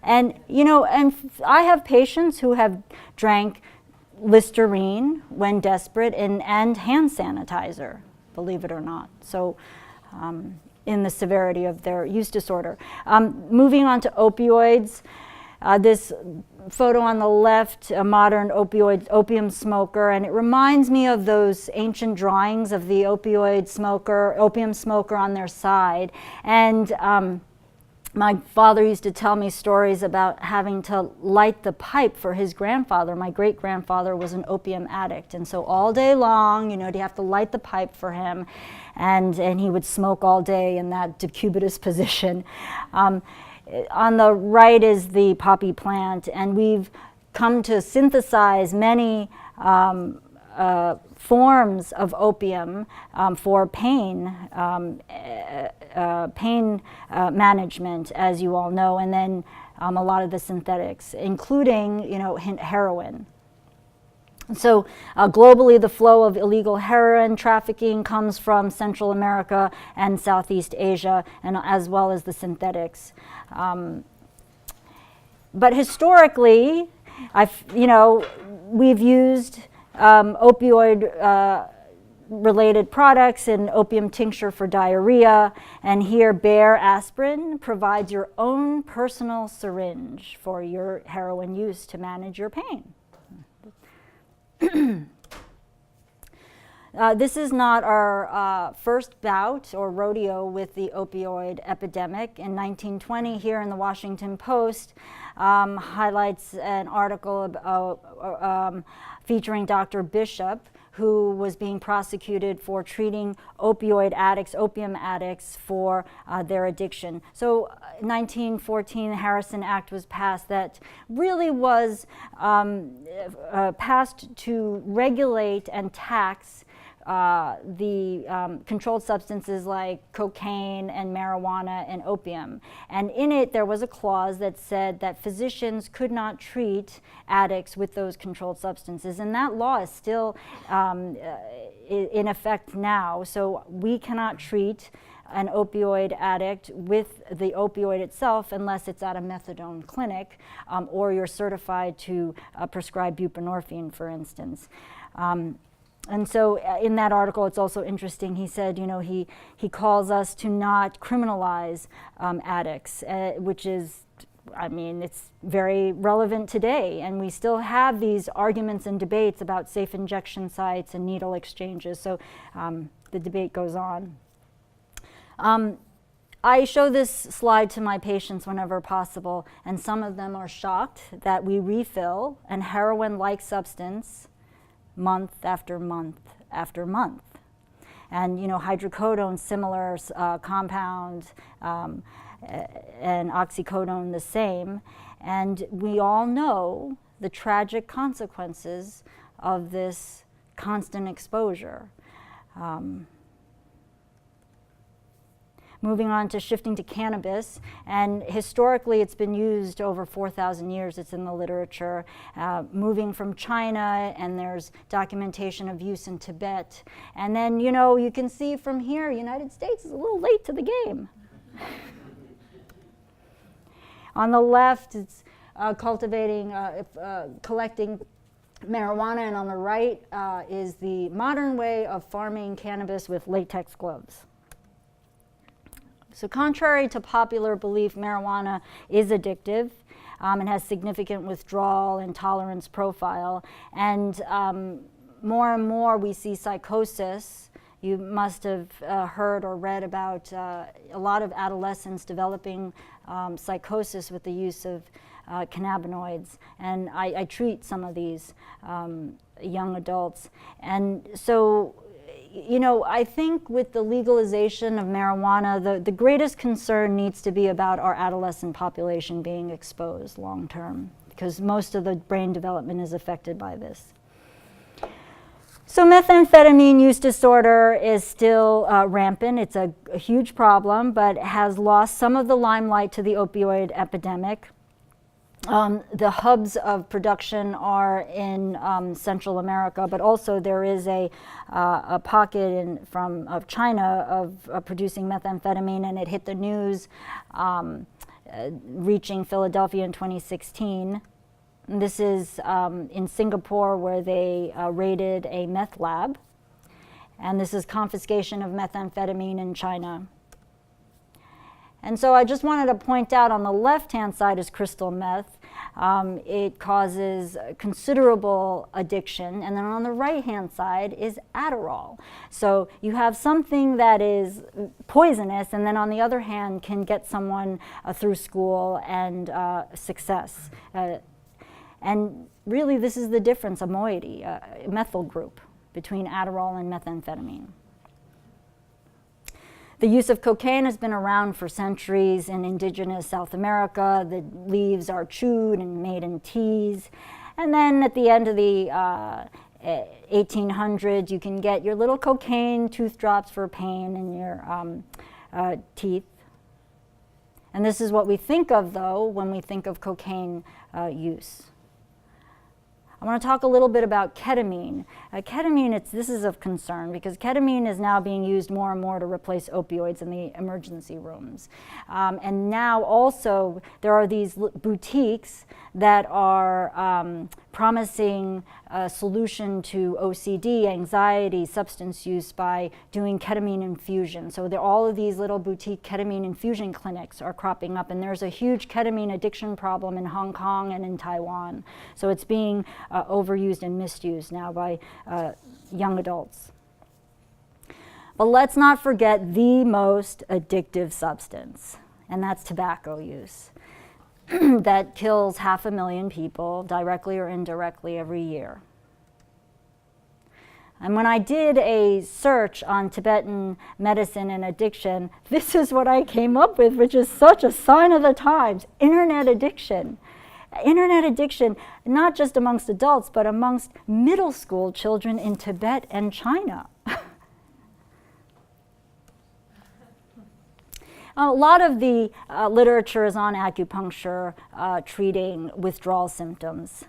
And I have patients who have drank Listerine when desperate, and hand sanitizer, believe it or not. So in the severity of their use disorder. Moving on to opioids, this photo on the left, a modern opium smoker, and it reminds me of those ancient drawings of the opium smoker on their side. And my father used to tell me stories about having to light the pipe for his grandfather. My great-grandfather was an opium addict, and so all day long, you have to light the pipe for him, and he would smoke all day in that decubitus position. On the right is the poppy plant, and we've come to synthesize many forms of opium for pain management, as you all know, and then a lot of the synthetics, including heroin. So globally, the flow of illegal heroin trafficking comes from Central America and Southeast Asia, and as well as the synthetics. But historically, we've used opioid related products in opium tincture for diarrhea, and here Bayer aspirin provides your own personal syringe for your heroin use to manage your pain. This is not our first bout or rodeo with the opioid epidemic. In 1920, here in the Washington Post, highlights an article featuring Dr. Bishop, who was being prosecuted for treating opium addicts for their addiction. So 1914, the Harrison Act was passed that really was passed to regulate and tax the controlled substances like cocaine and marijuana and opium. And in it, there was a clause that said that physicians could not treat addicts with those controlled substances. And that law is still in effect now. So we cannot treat an opioid addict with the opioid itself unless it's at a methadone clinic or you're certified to prescribe buprenorphine, for instance. And so in that article, it's also interesting, he said, he calls us to not criminalize addicts, which is, it's very relevant today. And we still have these arguments and debates about safe injection sites and needle exchanges. So the debate goes on. I show this slide to my patients whenever possible, and some of them are shocked that we refill a heroin-like substance month after month after month. And hydrocodone, similar compound, and oxycodone the same. And we all know the tragic consequences of this constant exposure. Moving on to shifting to cannabis, and historically it's been used over 4,000 years, it's in the literature. Moving from China, and there's documentation of use in Tibet. And then, you can see from here, United States is a little late to the game. On the left, it's collecting marijuana, and on the right is the modern way of farming cannabis with latex gloves. So contrary to popular belief, marijuana is addictive and has significant withdrawal and tolerance profile. And more and more we see psychosis. You must have heard or read about a lot of adolescents developing psychosis with the use of cannabinoids. And I treat some of these young adults. And so I think with the legalization of marijuana, the greatest concern needs to be about our adolescent population being exposed long term, because most of the brain development is affected by this. So methamphetamine use disorder is still rampant. It's a huge problem, but has lost some of the limelight to the opioid epidemic. The hubs of production are in Central America, but also there is a pocket of China of producing methamphetamine, and it hit the news, reaching Philadelphia in 2016. This is in Singapore, where they raided a meth lab. And this is confiscation of methamphetamine in China. And so I just wanted to point out, on the left-hand side is crystal meth. It causes considerable addiction. And then on the right-hand side is Adderall. So you have something that is poisonous, and then on the other hand can get someone through school and success. And really, this is the difference, a moiety, a methyl group, between Adderall and methamphetamine. The use of cocaine has been around for centuries in indigenous South America. The leaves are chewed and made in teas. And then at the end of the 1800s, you can get your little cocaine tooth drops for pain in your teeth. And this is what we think of, though, when we think of cocaine use. I want to talk a little bit about ketamine. Ketamine, this is of concern because ketamine is now being used more and more to replace opioids in the emergency rooms. And now also there are these boutiques that are promising a solution to OCD, anxiety, substance use by doing ketamine infusion. So all of these little boutique ketamine infusion clinics are cropping up, and there's a huge ketamine addiction problem in Hong Kong and in Taiwan. So it's being overused and misused now by young adults. But let's not forget the most addictive substance, and that's tobacco use. That kills 500,000 people, directly or indirectly, every year. And when I did a search on Tibetan medicine and addiction, this is what I came up with, which is such a sign of the times: internet addiction. Internet addiction, not just amongst adults, but amongst middle school children in Tibet and China. A lot of the literature is on acupuncture treating withdrawal symptoms.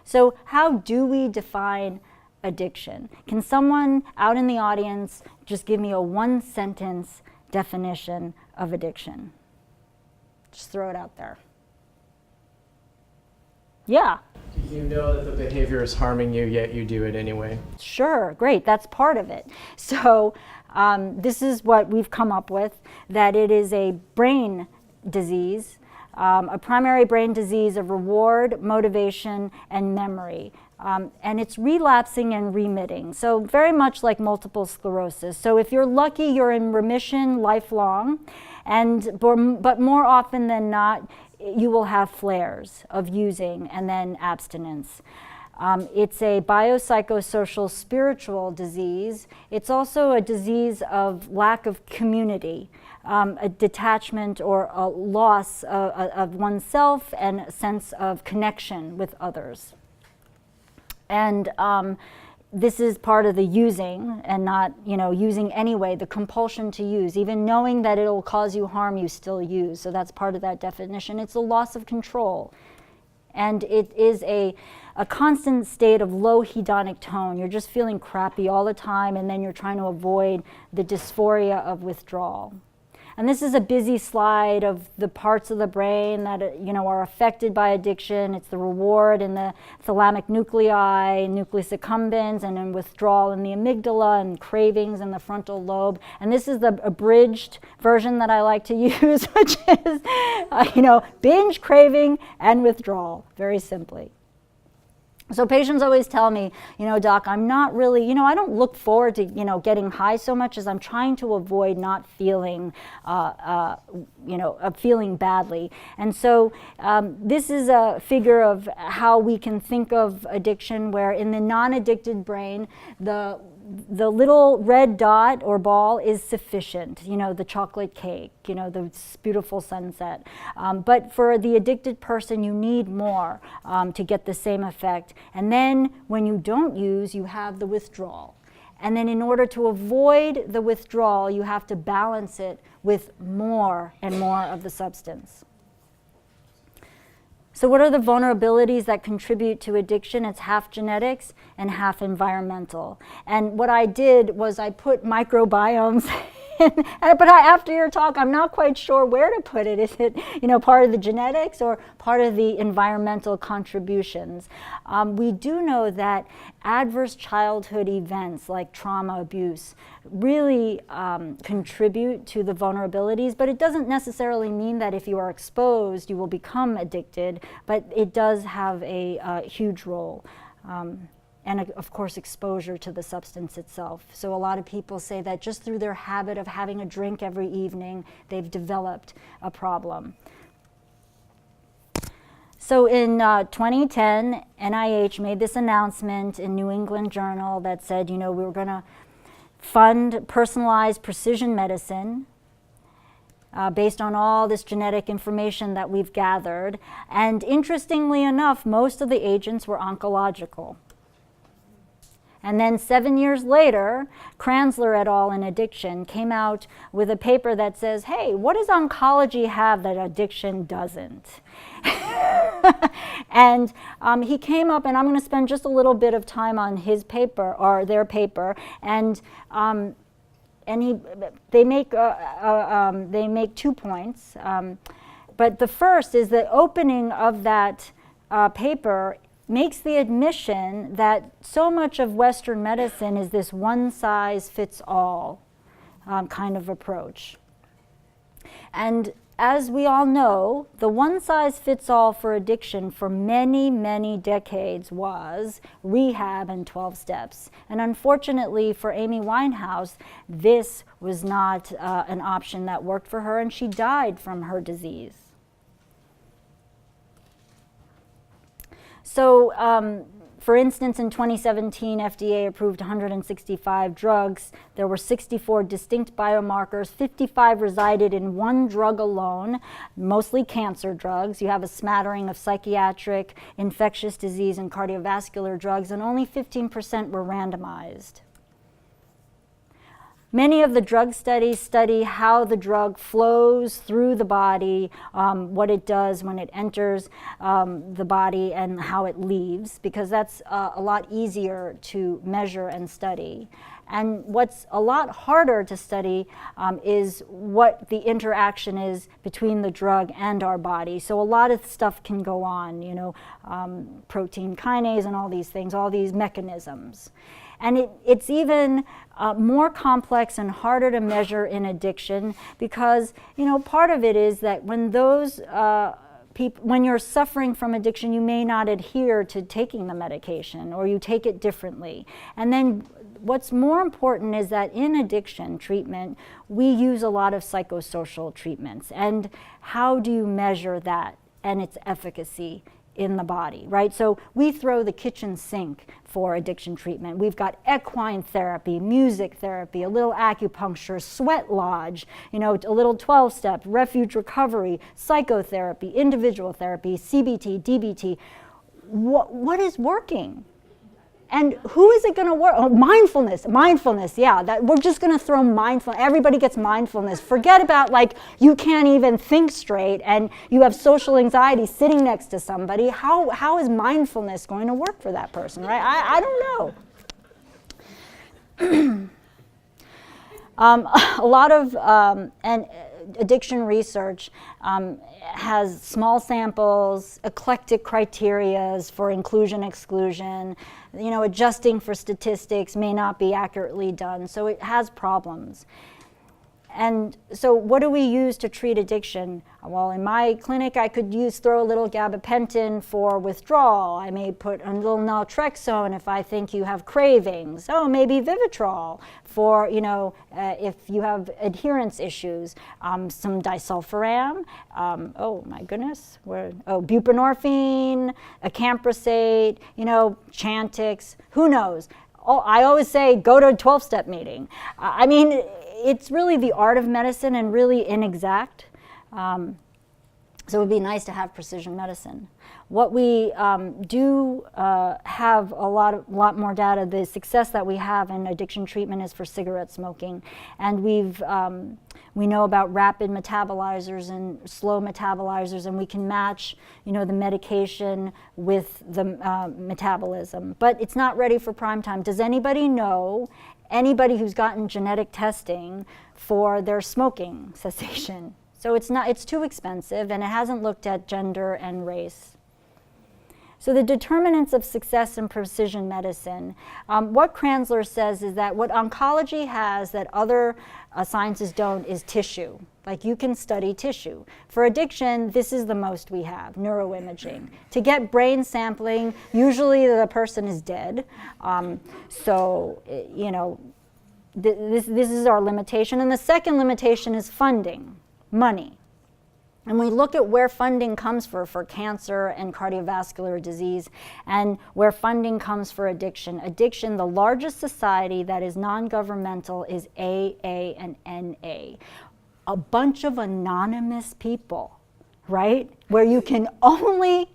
So how do we define addiction? Can someone out in the audience just give me a one-sentence definition of addiction? Just throw it out there. Yeah. You know that the behavior is harming you, yet you do it anyway. Sure, great, that's part of it. So this is what we've come up with, that it is a brain disease, a primary brain disease of reward, motivation, and memory. And it's relapsing and remitting, so very much like multiple sclerosis. So if you're lucky, you're in remission lifelong, but more often than not, you will have flares of using and then abstinence. It's a biopsychosocial spiritual disease. It's also a disease of lack of community, a detachment or a loss of oneself and a sense of connection with others. And this is part of the using, and not, using anyway, the compulsion to use. Even knowing that it'll cause you harm, you still use. So that's part of that definition. It's a loss of control. And it is a constant state of low hedonic tone. You're just feeling crappy all the time, and then you're trying to avoid the dysphoria of withdrawal. And this is a busy slide of the parts of the brain that are affected by addiction. It's the reward in the thalamic nuclei, nucleus accumbens, and in withdrawal in the amygdala, and cravings in the frontal lobe. And this is the abridged version that I like to use, which is, binge, craving, and withdrawal, very simply. So patients always tell me, doc, I'm not really, I don't look forward to, getting high so much as I'm trying to avoid not feeling, feeling badly. And so this is a figure of how we can think of addiction, where in the non-addicted brain, the little red dot or ball is sufficient, the chocolate cake, the beautiful sunset. But for the addicted person, you need more to get the same effect. And then when you don't use, you have the withdrawal. And then in order to avoid the withdrawal, you have to balance it with more and more of the substance. So what are the vulnerabilities that contribute to addiction? It's half genetics and half environmental. And what I did was I put microbiomes But after your talk, I'm not quite sure where to put it. Is it, part of the genetics or part of the environmental contributions? We do know that adverse childhood events like trauma, abuse, really contribute to the vulnerabilities, but it doesn't necessarily mean that if you are exposed, you will become addicted, but it does have a huge role. And of course, exposure to the substance itself. So a lot of people say that just through their habit of having a drink every evening, they've developed a problem. So in 2010, NIH made this announcement in New England Journal that said, we were going to fund personalized precision medicine based on all this genetic information that we've gathered. And interestingly enough, most of the agents were oncological. And then 7 years later, Kranzler et al. In Addiction came out with a paper that says, hey, what does oncology have that addiction doesn't? And he came up, and I'm going to spend just a little bit of time on his paper, or their paper, and they make 2 points. But the first is the opening of that paper makes the admission that so much of Western medicine is this one-size-fits-all kind of approach. And as we all know, the one-size-fits-all for addiction for many, many decades was rehab and 12 steps. And unfortunately for Amy Winehouse, this was not an option that worked for her, and she died from her disease. So, for instance, in 2017, FDA approved 165 drugs. There were 64 distinct biomarkers. 55 resided in one drug alone, mostly cancer drugs. You have a smattering of psychiatric, infectious disease, and cardiovascular drugs, and only 15% were randomized. Many of the drug studies study how the drug flows through the body, what it does when it enters the body, and how it leaves, because that's a lot easier to measure and study. And what's a lot harder to study is what the interaction is between the drug and our body. So a lot of stuff can go on, protein kinase and all these things, all these mechanisms. And it's even more complex and harder to measure in addiction because, part of it is that when those when you're suffering from addiction, you may not adhere to taking the medication, or you take it differently. And then what's more important is that in addiction treatment, we use a lot of psychosocial treatments. And how do you measure that and its efficacy in the body, right? So we throw the kitchen sink for addiction treatment. We've got equine therapy, music therapy, a little acupuncture, sweat lodge, a little 12-step, refuge recovery, psychotherapy, individual therapy, CBT, DBT. What is working? And who is it going to work? Oh, mindfulness, yeah. That we're just going to throw mindfulness. Everybody gets mindfulness. Forget about you can't even think straight and you have social anxiety sitting next to somebody. How is mindfulness going to work for that person, right? I don't know. A lot of addiction research has small samples, eclectic criterias for inclusion-exclusion. Adjusting for statistics may not be accurately done, so it has problems. And so what do we use to treat addiction? Well, in my clinic, I could throw a little gabapentin for withdrawal. I may put a little naltrexone if I think you have cravings. Oh, maybe Vivitrol for, if you have adherence issues. Some disulfiram. Oh, my goodness. Buprenorphine, acamprosate, Chantix. Who knows? I always say, go to a 12-step meeting. It's really the art of medicine and really inexact. So it would be nice to have precision medicine. What we do have a lot more data. The success that we have in addiction treatment is for cigarette smoking, and we know about rapid metabolizers and slow metabolizers, and we can match the medication with the metabolism. But it's not ready for prime time. Does anybody know anybody who's gotten genetic testing for their smoking cessation. So it's too expensive, and it hasn't looked at gender and race. So the determinants of success in precision medicine, what Kranzler says is that what oncology has that other sciences don't is tissue. Like, you can study tissue. For addiction, this is the most we have, neuroimaging. To get brain sampling, usually the person is dead. This is our limitation. And the second limitation is funding, money. And we look at where funding comes for cancer and cardiovascular disease, and where funding comes for addiction. Addiction, the largest society that is non-governmental is AA and NA. A bunch of anonymous people, right? Where you can only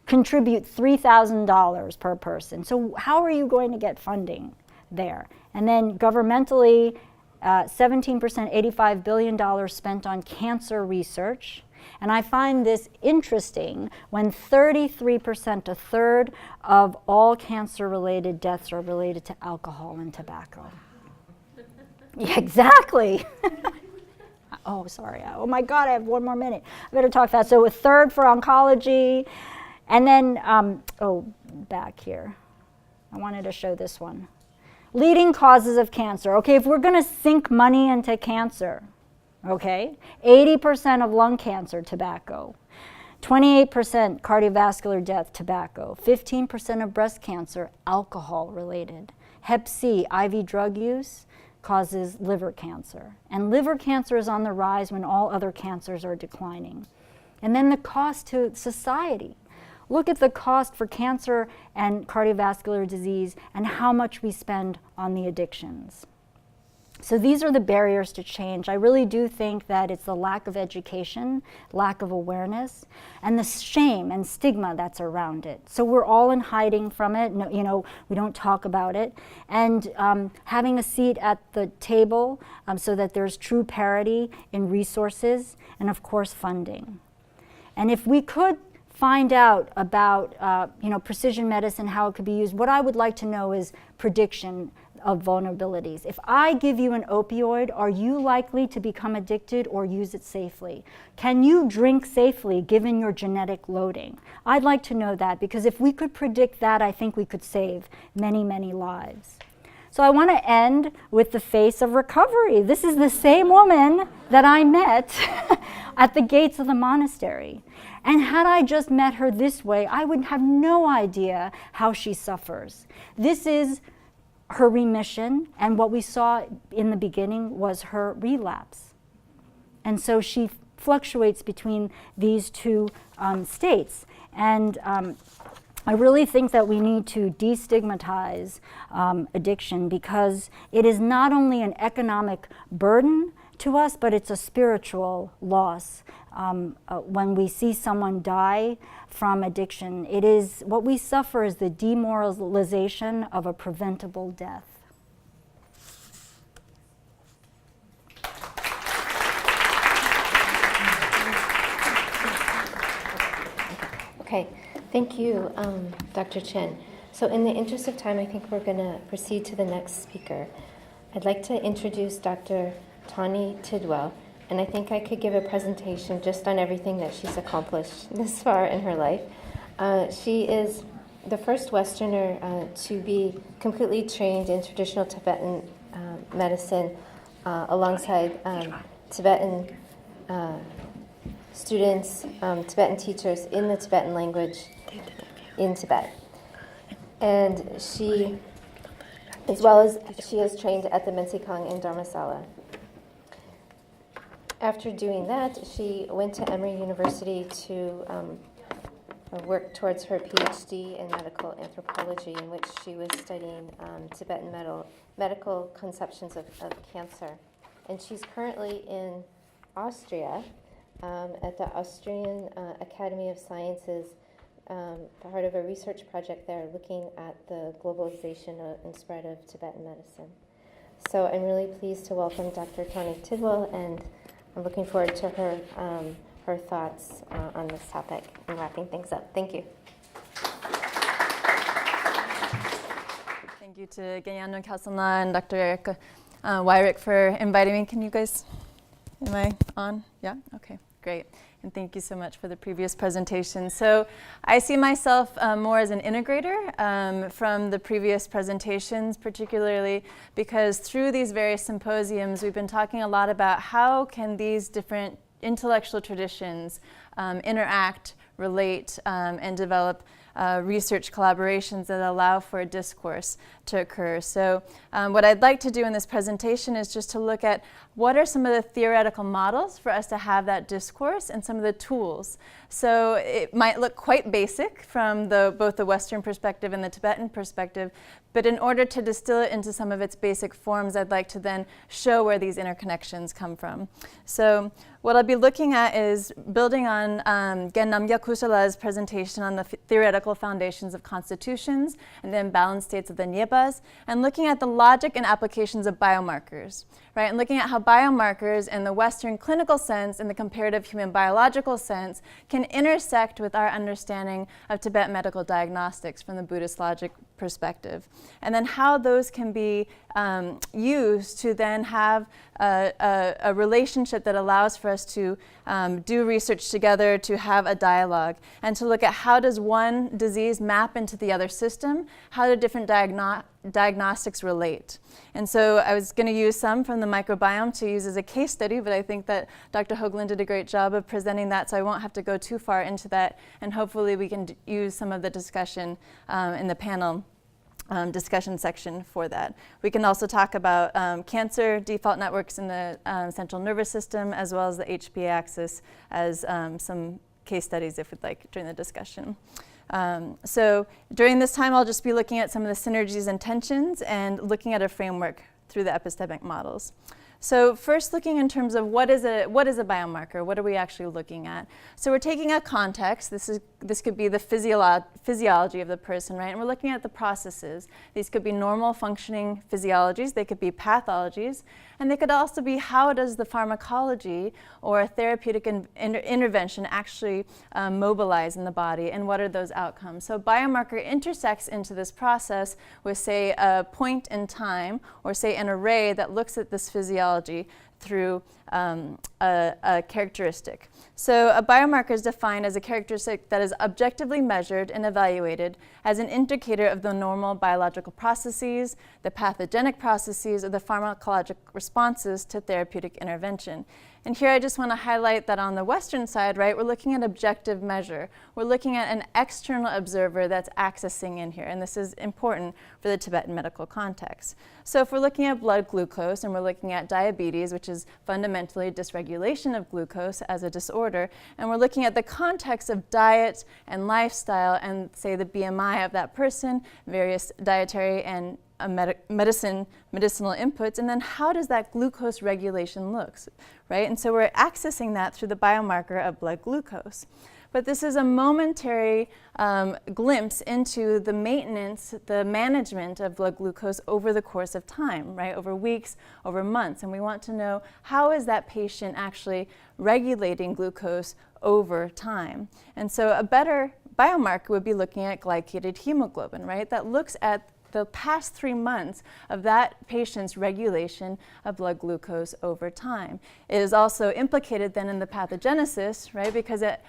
contribute $3,000 per person. So how are you going to get funding there? And then governmentally, 17%, $85 billion spent on cancer research. And I find this interesting when 33%, a third of all cancer-related deaths are related to alcohol and tobacco. Yeah, exactly. Oh, sorry. Oh my God, I have 1 more minute. I better talk fast. So a third for oncology. And then, back here. I wanted to show this one. Leading causes of cancer. Okay, if we're going to sink money into cancer, okay, 80% of lung cancer, tobacco. 28% cardiovascular death, tobacco. 15% of breast cancer, alcohol related. Hep C, IV drug use, causes liver cancer. And liver cancer is on the rise when all other cancers are declining. And then the cost to society. Look at the cost for cancer and cardiovascular disease and how much we spend on the addictions. So these are the barriers to change. I really do think that it's the lack of education, lack of awareness, and the shame and stigma that's around it. So we're all in hiding from it. No, we don't talk about it. And having a seat at the table so that there's true parity in resources and, of course, funding. And if we could find out about precision medicine, how it could be used, what I would like to know is prediction of vulnerabilities. If I give you an opioid, are you likely to become addicted or use it safely? Can you drink safely given your genetic loading? I'd like to know that, because if we could predict that, I think we could save many, many lives. So I want to end with the face of recovery. This is the same woman that I met at the gates of the monastery. And had I just met her this way, I would have no idea how she suffers. This is her remission, and what we saw in the beginning was her relapse. And so she fluctuates between these two states. And I really think that we need to destigmatize addiction, because it is not only an economic burden to us, but it's a spiritual loss. When we see someone die from addiction, it is what we suffer is the demoralization of a preventable death. Okay, thank you, Dr. Chen. So in the interest of time, I think we're going to proceed to the next speaker. I'd like to introduce Dr. Tawni Tidwell, and I think I could give a presentation just on everything that she's accomplished this far in her life. She is the first Westerner to be completely trained in traditional Tibetan medicine alongside Tibetan students, Tibetan teachers in the Tibetan language in Tibet. And she, as well as she is trained at the Mensikang and Dharmasala. After doing that, she went to Emory University to work towards her Ph.D. in medical anthropology, in which she was studying Tibetan medical conceptions of cancer. And she's currently in Austria at the Austrian Academy of Sciences, part of a research project there looking at the globalization and spread of Tibetan medicine. So I'm really pleased to welcome Dr. Tawni Tidwell, and I'm looking forward to her thoughts on this topic and wrapping things up. Thank you. Thank you to Gyan Kalsana and Dr. Erica Wyrick for inviting me. Can you guys, am I on? Yeah? Okay, great. And thank you so much for the previous presentation. So I see myself more as an integrator from the previous presentations, particularly because through these various symposiums, we've been talking a lot about how can these different intellectual traditions interact, relate, and develop research collaborations that allow for a discourse to occur. So what I'd like to do in this presentation is just to look at what are some of the theoretical models for us to have that discourse and some of the tools. So it might look quite basic from both the Western perspective and the Tibetan perspective, but in order to distill it into some of its basic forms, I'd like to then show where these interconnections come from. So what I'll be looking at is building on Namgyal Qusar's presentation on the theoretical foundations of constitutions and the imbalanced states of the Nyebas, and looking at the logic and applications of biomarkers, right? And looking at how biomarkers in the Western clinical sense and the comparative human biological sense can intersect with our understanding of Tibetan medical diagnostics from the Buddhist logic perspective. And then how those can be used to then have a relationship that allows for us to do research together, to have a dialogue, and to look at how does one disease map into the other system, how do different diagnostics relate. And so I was going to use some from the microbiome to use as a case study, but I think that Dr. Hoaglin did a great job of presenting that, so I won't have to go too far into that, and hopefully we can use some of the discussion in the panel discussion section for that. We can also talk about cancer default networks in the central nervous system, as well as the HPA axis as some case studies if we'd like during the discussion. So during this time, I'll just be looking at some of the synergies and tensions and looking at a framework through the epistemic models. So first, looking in terms of what is a biomarker? What are we actually looking at? So we're taking a context. This could be the physiology of the person, right? And we're looking at the processes. These could be normal functioning physiologies. They could be pathologies. And they could also be how does the pharmacology or a therapeutic intervention actually mobilize in the body, and what are those outcomes? So biomarker intersects into this process with, say, a point in time, or say an array that looks at this physiology through a characteristic. So a biomarker is defined as a characteristic that is objectively measured and evaluated as an indicator of the normal biological processes, the pathogenic processes, or the pharmacologic responses to therapeutic intervention. And here I just want to highlight that on the Western side, right, we're looking at objective measure. We're looking at an external observer that's accessing in here, and this is important for the Tibetan medical context. So if we're looking at blood glucose and we're looking at diabetes, which is fundamentally dysregulation of glucose as a disorder, and we're looking at the context of diet and lifestyle and, say, the BMI of that person, various dietary and medicinal inputs, and then how does that glucose regulation look, right? And so we're accessing that through the biomarker of blood glucose. But this is a momentary glimpse into the maintenance, the management of blood glucose over the course of time, right? Over weeks, over months. And we want to know how is that patient actually regulating glucose over time. And so a better biomarker would be looking at glycated hemoglobin, right? That looks at the past 3 months of that patient's regulation of blood glucose over time. It is also implicated then in the pathogenesis, right, because it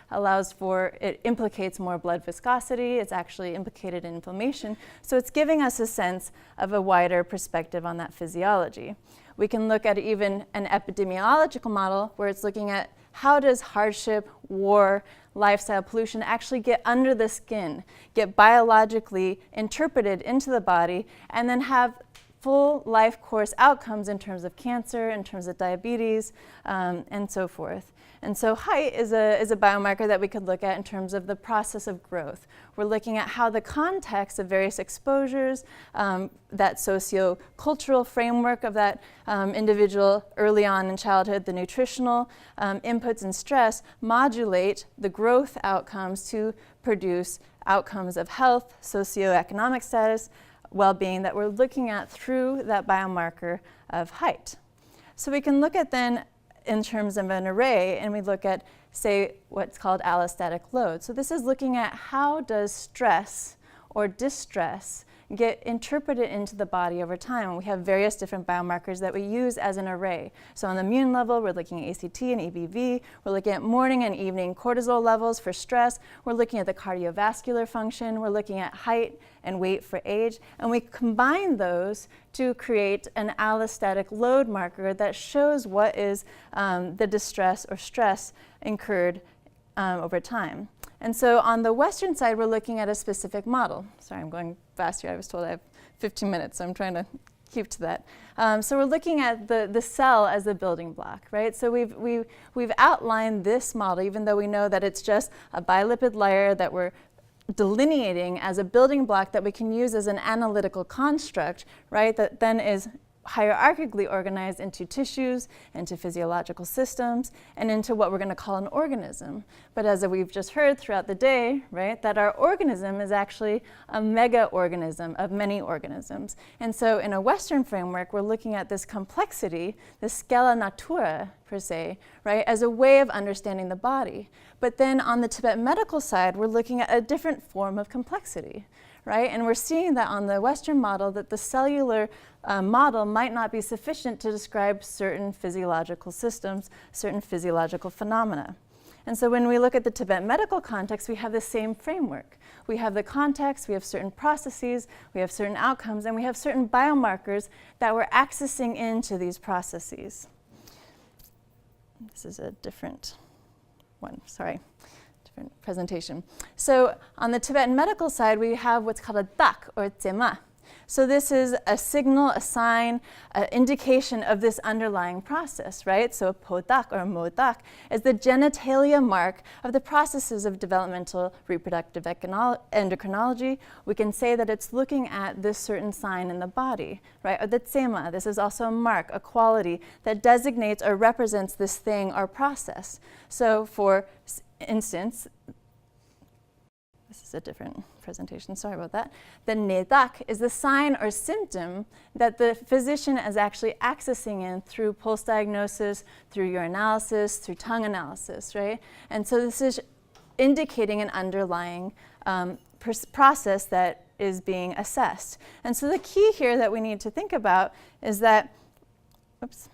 implicates more blood viscosity, it's actually implicated in inflammation, so it's giving us a sense of a wider perspective on that physiology. We can look at even an epidemiological model where it's looking at how does hardship, war, lifestyle pollution actually get under the skin, get biologically interpreted into the body, and then have full life course outcomes in terms of cancer, in terms of diabetes, and so forth. And so height is a biomarker that we could look at in terms of the process of growth. We're looking at how the context of various exposures, that socio-cultural framework of that individual early on in childhood, the nutritional inputs and stress modulate the growth outcomes to produce outcomes of health, socioeconomic status, well-being that we're looking at through that biomarker of height. So we can look at then in terms of an array, and we look at, say, what's called allostatic load. So this is looking at how does stress or distress get interpreted into the body over time. And we have various different biomarkers that we use as an array. So on the immune level, we're looking at ACT and ABV. We're looking at morning and evening cortisol levels for stress. We're looking at the cardiovascular function. We're looking at height and weight for age. And we combine those to create an allostatic load marker that shows what is the distress or stress incurred over time. And so on the Western side, we're looking at a specific model. Sorry, I'm going fast here. I was told I have 15 minutes, so I'm trying to keep to that. So we're looking at the cell as the building block, right? So we've outlined this model, even though we know that it's just a bilipid layer that we're delineating as a building block that we can use as an analytical construct, right, that then is hierarchically organized into tissues, into physiological systems, and into what we're going to call an organism. But as we've just heard throughout the day, right, that our organism is actually a mega-organism of many organisms. And so in a Western framework, we're looking at this complexity, the scala natura, per se, right, as a way of understanding the body. But then on the Tibetan medical side, we're looking at a different form of complexity, right? And we're seeing that on the Western model that the cellular model might not be sufficient to describe certain physiological systems, certain physiological phenomena. And so when we look at the Tibetan medical context, we have the same framework. We have the context, we have certain processes, we have certain outcomes, and we have certain biomarkers that we're accessing into these processes. This is a different one, sorry. Different presentation. So on the Tibetan medical side, we have what's called a dak or tsema. So this is a signal, a sign, an indication of this underlying process, right? So podak or modak is the genitalia mark of the processes of developmental reproductive endocrinology. We can say that it's looking at this certain sign in the body, right? Or the tsema, this is also a mark, a quality that designates or represents this thing or process. So for instance, this is a different presentation, sorry about that. The nedak is the sign or symptom that the physician is actually accessing in through pulse diagnosis, through urinalysis, through tongue analysis, right? And so this is indicating an underlying process that is being assessed. And so the key here that we need to think about is that, oops.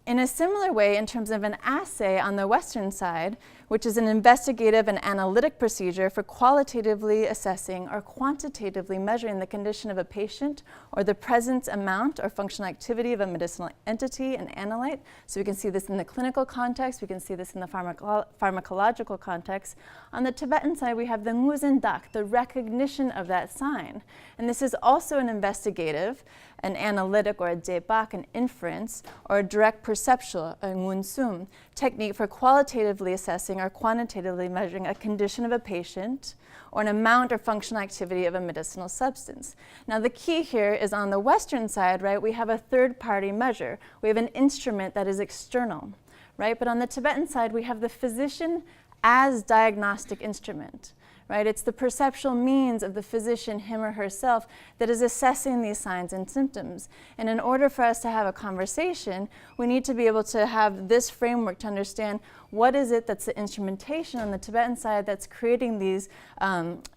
In a similar way, in terms of an assay on the Western side, which is an investigative and analytic procedure for qualitatively assessing or quantitatively measuring the condition of a patient or the presence, amount, or functional activity of a medicinal entity, an analyte. So we can see this in the clinical context, we can see this in the pharmacological context. On the Tibetan side, we have the nguzendak, the recognition of that sign. And this is also an investigative, an analytic or a debak, an inference, or a direct perceptual, a ngunsum, technique for qualitatively assessing or quantitatively measuring a condition of a patient or an amount or functional activity of a medicinal substance. Now the key here is on the Western side, right, we have a third-party measure. We have an instrument that is external, right? But on the Tibetan side, we have the physician as diagnostic instrument. Right? It's the perceptual means of the physician, him or herself, that is assessing these signs and symptoms. And in order for us to have a conversation, we need to be able to have this framework to understand what is it that's the instrumentation on the Tibetan side that's creating these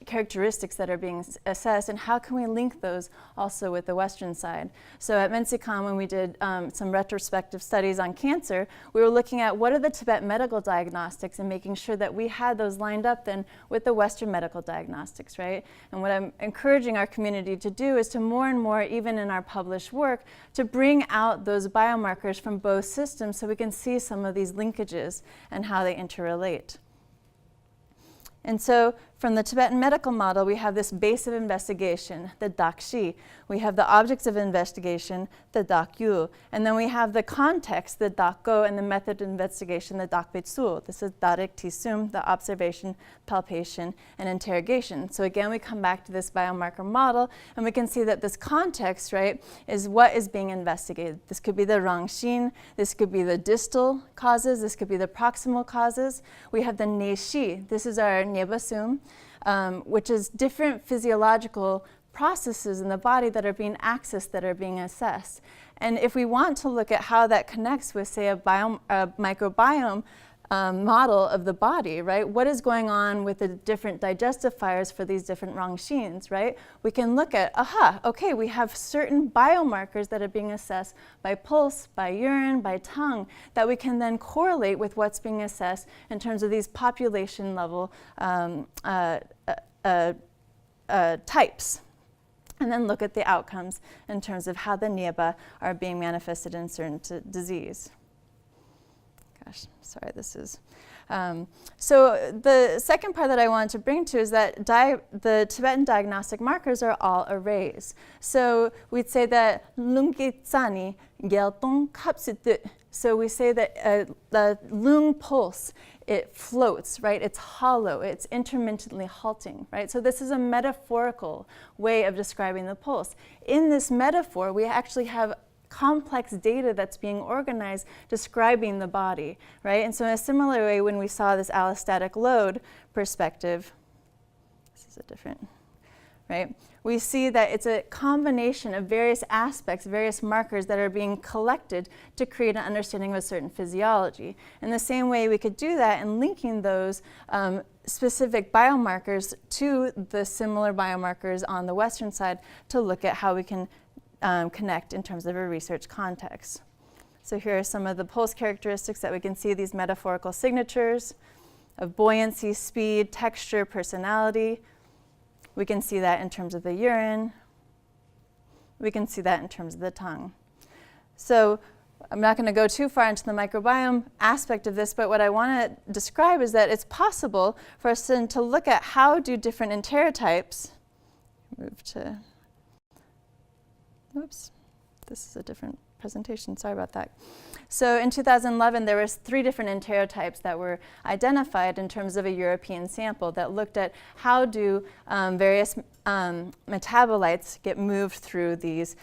characteristics that are being assessed, and how can we link those also with the Western side. So at Mensikon, when we did some retrospective studies on cancer, we were looking at what are the Tibetan medical diagnostics and making sure that we had those lined up then with the Western medical diagnostics, right? And what I'm encouraging our community to do is to more and more, even in our published work, to bring out those biomarkers from both systems so we can see some of these linkages and how they interrelate. And so from the Tibetan medical model, we have this base of investigation, the dakshi. We have the objects of investigation, the dakyu. And then we have the context, the dakgo, and the method of investigation, the dakbetsu. This is darik tisum, the observation, palpation, and interrogation. So again, we come back to this biomarker model, and we can see that this context, right, is what is being investigated. This could be the rangshin, this could be the distal causes, this could be the proximal causes. We have the neshi. This is our nebasum. Which is different physiological processes in the body that are being accessed, that are being assessed. And if we want to look at how that connects with, say, a microbiome model of the body, right? What is going on with the different digestifiers for these different rongxins, right? We can look at, okay, we have certain biomarkers that are being assessed by pulse, by urine, by tongue, that we can then correlate with what's being assessed in terms of these population level types. And then look at the outcomes in terms of how the nieba are being manifested in certain disease. Gosh, sorry, this is. So the second part that I wanted to bring to is that the Tibetan diagnostic markers are all arrays. So we'd say that lungki tsani geltong kapsitu. So we say that the lung pulse, it floats, right? It's hollow, it's intermittently halting, right? So this is a metaphorical way of describing the pulse. In this metaphor, we actually have complex data that's being organized describing the body, right? And so in a similar way, when we saw this allostatic load perspective, this is a different, right? We see that it's a combination of various aspects, various markers that are being collected to create an understanding of a certain physiology. In the same way, we could do that in linking those specific biomarkers to the similar biomarkers on the Western side to look at how we can connect in terms of a research context. So here are some of the pulse characteristics that we can see, these metaphorical signatures of buoyancy, speed, texture, personality. We can see that in terms of the urine. We can see that in terms of the tongue. So I'm not going to go too far into the microbiome aspect of this, but what I want to describe is that it's possible for us to look at how do different enterotypes, oops, this is a different presentation, sorry about that. So in 2011, there was 3 different enterotypes that were identified in terms of a European sample that looked at how do various metabolites get moved through these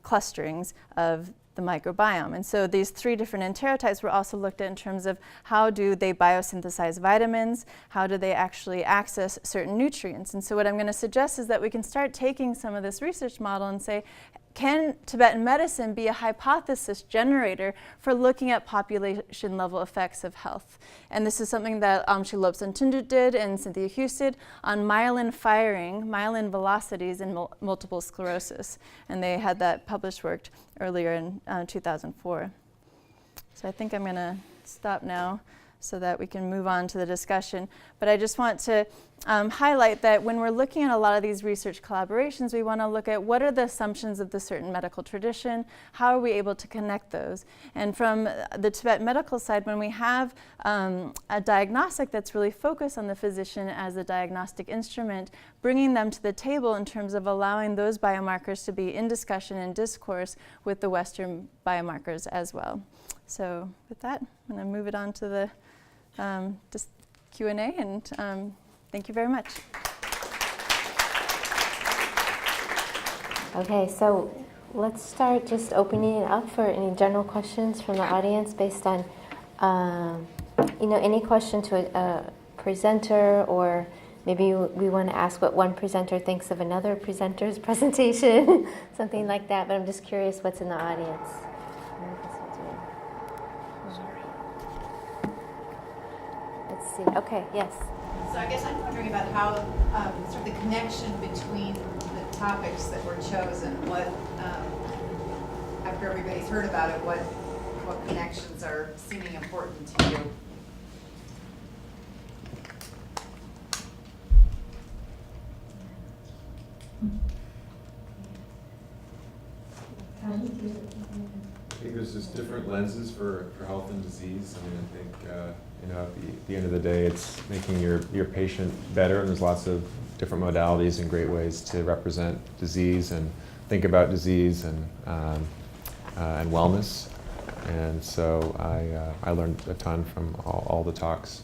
clusterings of the microbiome. And so these 3 different enterotypes were also looked at in terms of how do they biosynthesize vitamins, how do they actually access certain nutrients. And so what I'm going to suggest is that we can start taking some of this research model and say, can Tibetan medicine be a hypothesis generator for looking at population level effects of health? And this is something that Amshi Lobsang-Tundut did and Cynthia Hughes did on myelin firing, myelin velocities in multiple sclerosis. And they had that published work earlier in 2004. So I think I'm going to stop now so that we can move on to the discussion. But I just want to highlight that when we're looking at a lot of these research collaborations, we want to look at what are the assumptions of the certain medical tradition, how are we able to connect those? And from the Tibetan medical side, when we have a diagnostic that's really focused on the physician as a diagnostic instrument, bringing them to the table in terms of allowing those biomarkers to be in discussion and discourse with the Western biomarkers as well. So with that, I'm going to move it on to the Q&A, and thank you very much. Okay, so let's start just opening it up for any general questions from the audience based on, any question to a presenter, or maybe we want to ask what one presenter thinks of another presenter's presentation, something like that. But I'm just curious what's in the audience. Let's see. Okay, yes. So I guess I'm wondering about how sort of the connection between the topics that were chosen. What, after everybody's heard about it, what connections are seeming important to you? I think there's just different lenses for health and disease. I mean, I think at the end of the day, it's making your patient better, and there's lots of different modalities and great ways to represent disease and think about disease and wellness. And so I learned a ton from all the talks.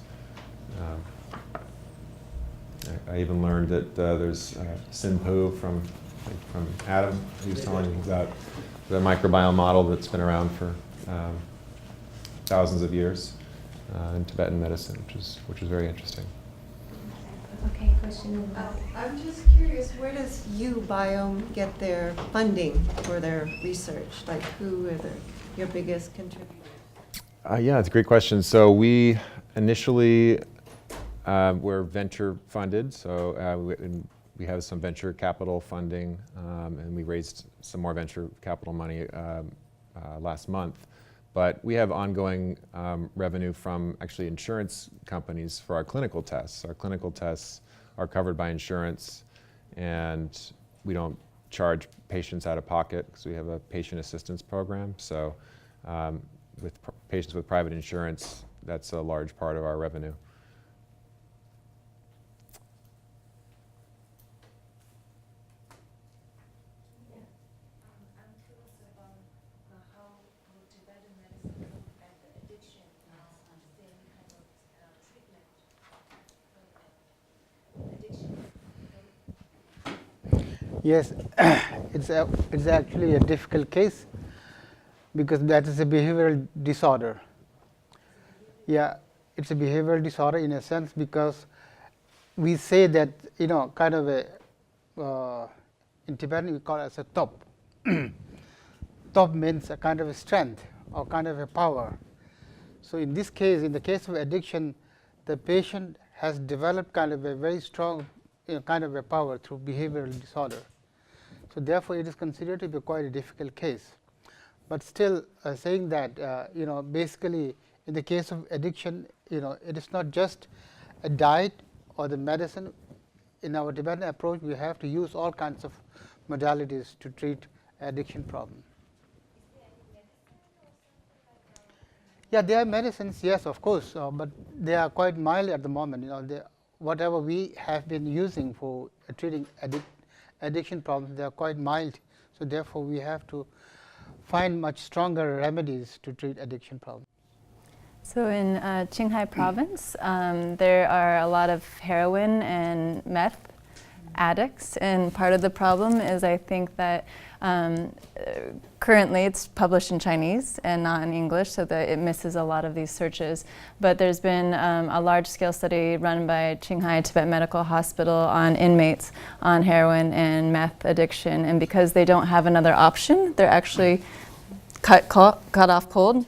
I even learned that there's Sinpo from Adam, he was telling me about the microbiome model that's been around for thousands of years in Tibetan medicine, which is very interesting. Okay, question. I'm just curious, where does Ubiome get their funding for their research? Like, who are your biggest contributors? Yeah, it's a great question. So we initially were venture funded. So we have some venture capital funding, and we raised some more venture capital money last month. But we have ongoing revenue from actually insurance companies for our clinical tests. Our clinical tests are covered by insurance, and we don't charge patients out of pocket because we have a patient assistance program. So with patients with private insurance, that's a large part of our revenue. Yes, it's actually a difficult case because that is a behavioral disorder. Yeah, it's a behavioral disorder in a sense because we say that, kind of a, in Tibetan we call it as a top. Top means a kind of a strength or kind of a power. So in this case, in the case of addiction, the patient has developed kind of a very strong kind of a power through behavioral disorder. So therefore, it is considered to be quite a difficult case. But still, saying that, basically, in the case of addiction, it is not just a diet or the medicine. In our Tibetan approach, we have to use all kinds of modalities to treat addiction problem. Yeah, there are medicines, yes, of course, but they are quite mild at the moment. Whatever we have been using for treating addiction problems, they are quite mild. So therefore, we have to find much stronger remedies to treat addiction problems. So in Qinghai province, there are a lot of heroin and meth addicts, and part of the problem is I think that currently it's published in Chinese and not in English, so that it misses a lot of these searches. But there's been a large-scale study run by Qinghai Tibetan Medical Hospital on inmates on heroin and meth addiction, and because they don't have another option, they're actually cut off cold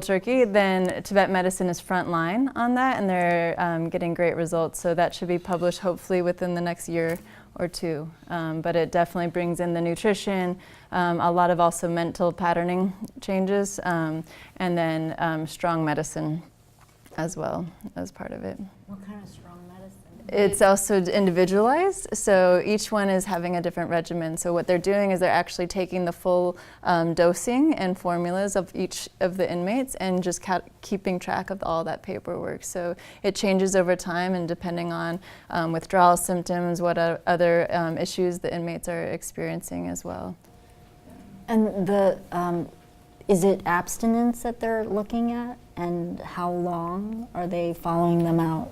turkey, then Tibetan medicine is frontline on that, and they're getting great results. So that should be published hopefully within the next year or two. But it definitely brings in the nutrition, a lot of also mental patterning changes, and then strong medicine as well as part of it. What kind of strong medicine? It's also individualized, so each one is having a different regimen. So what they're doing is they're actually taking the full dosing and formulas of each of the inmates and just keeping track of all that paperwork. So it changes over time, and depending on withdrawal symptoms, what other issues the inmates are experiencing as well. And is it abstinence that they're looking at, and how long are they following them out?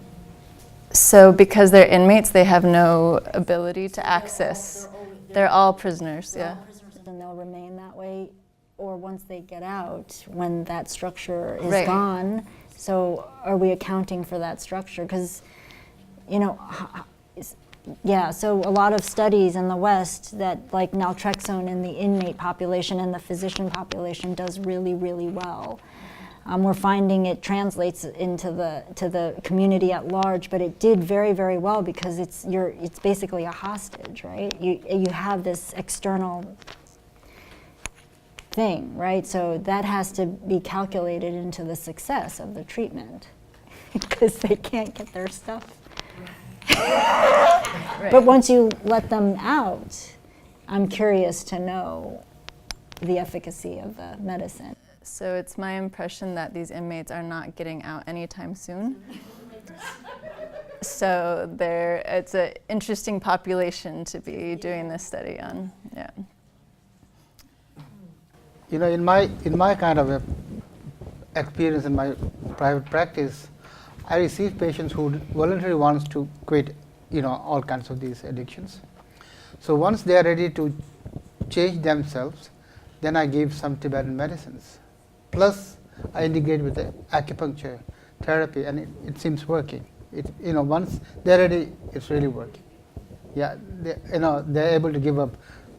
So because they're inmates, they have no ability to access. They're all prisoners, yeah. And they'll remain that way, or once they get out, when that structure is Right. gone. So are we accounting for that structure? Because, so a lot of studies in the West that like naltrexone in the inmate population and the physician population does really, really well. We're finding it translates into the community at large, but it did very, very well because it's basically a hostage, right? You have this external thing, right? So that has to be calculated into the success of the treatment because they can't get their stuff. Right. But once you let them out, I'm curious to know the efficacy of the medicine. So it's my impression that these inmates are not getting out anytime soon. So it's an interesting population to be doing this study on. Yeah. In my kind of experience in my private practice, I receive patients who voluntarily wants to quit, all kinds of these addictions. So once they are ready to change themselves, then I give some Tibetan medicines. Plus, I integrate with the acupuncture therapy, and it seems working. Once they're ready, it's really working. Yeah, they're able to give up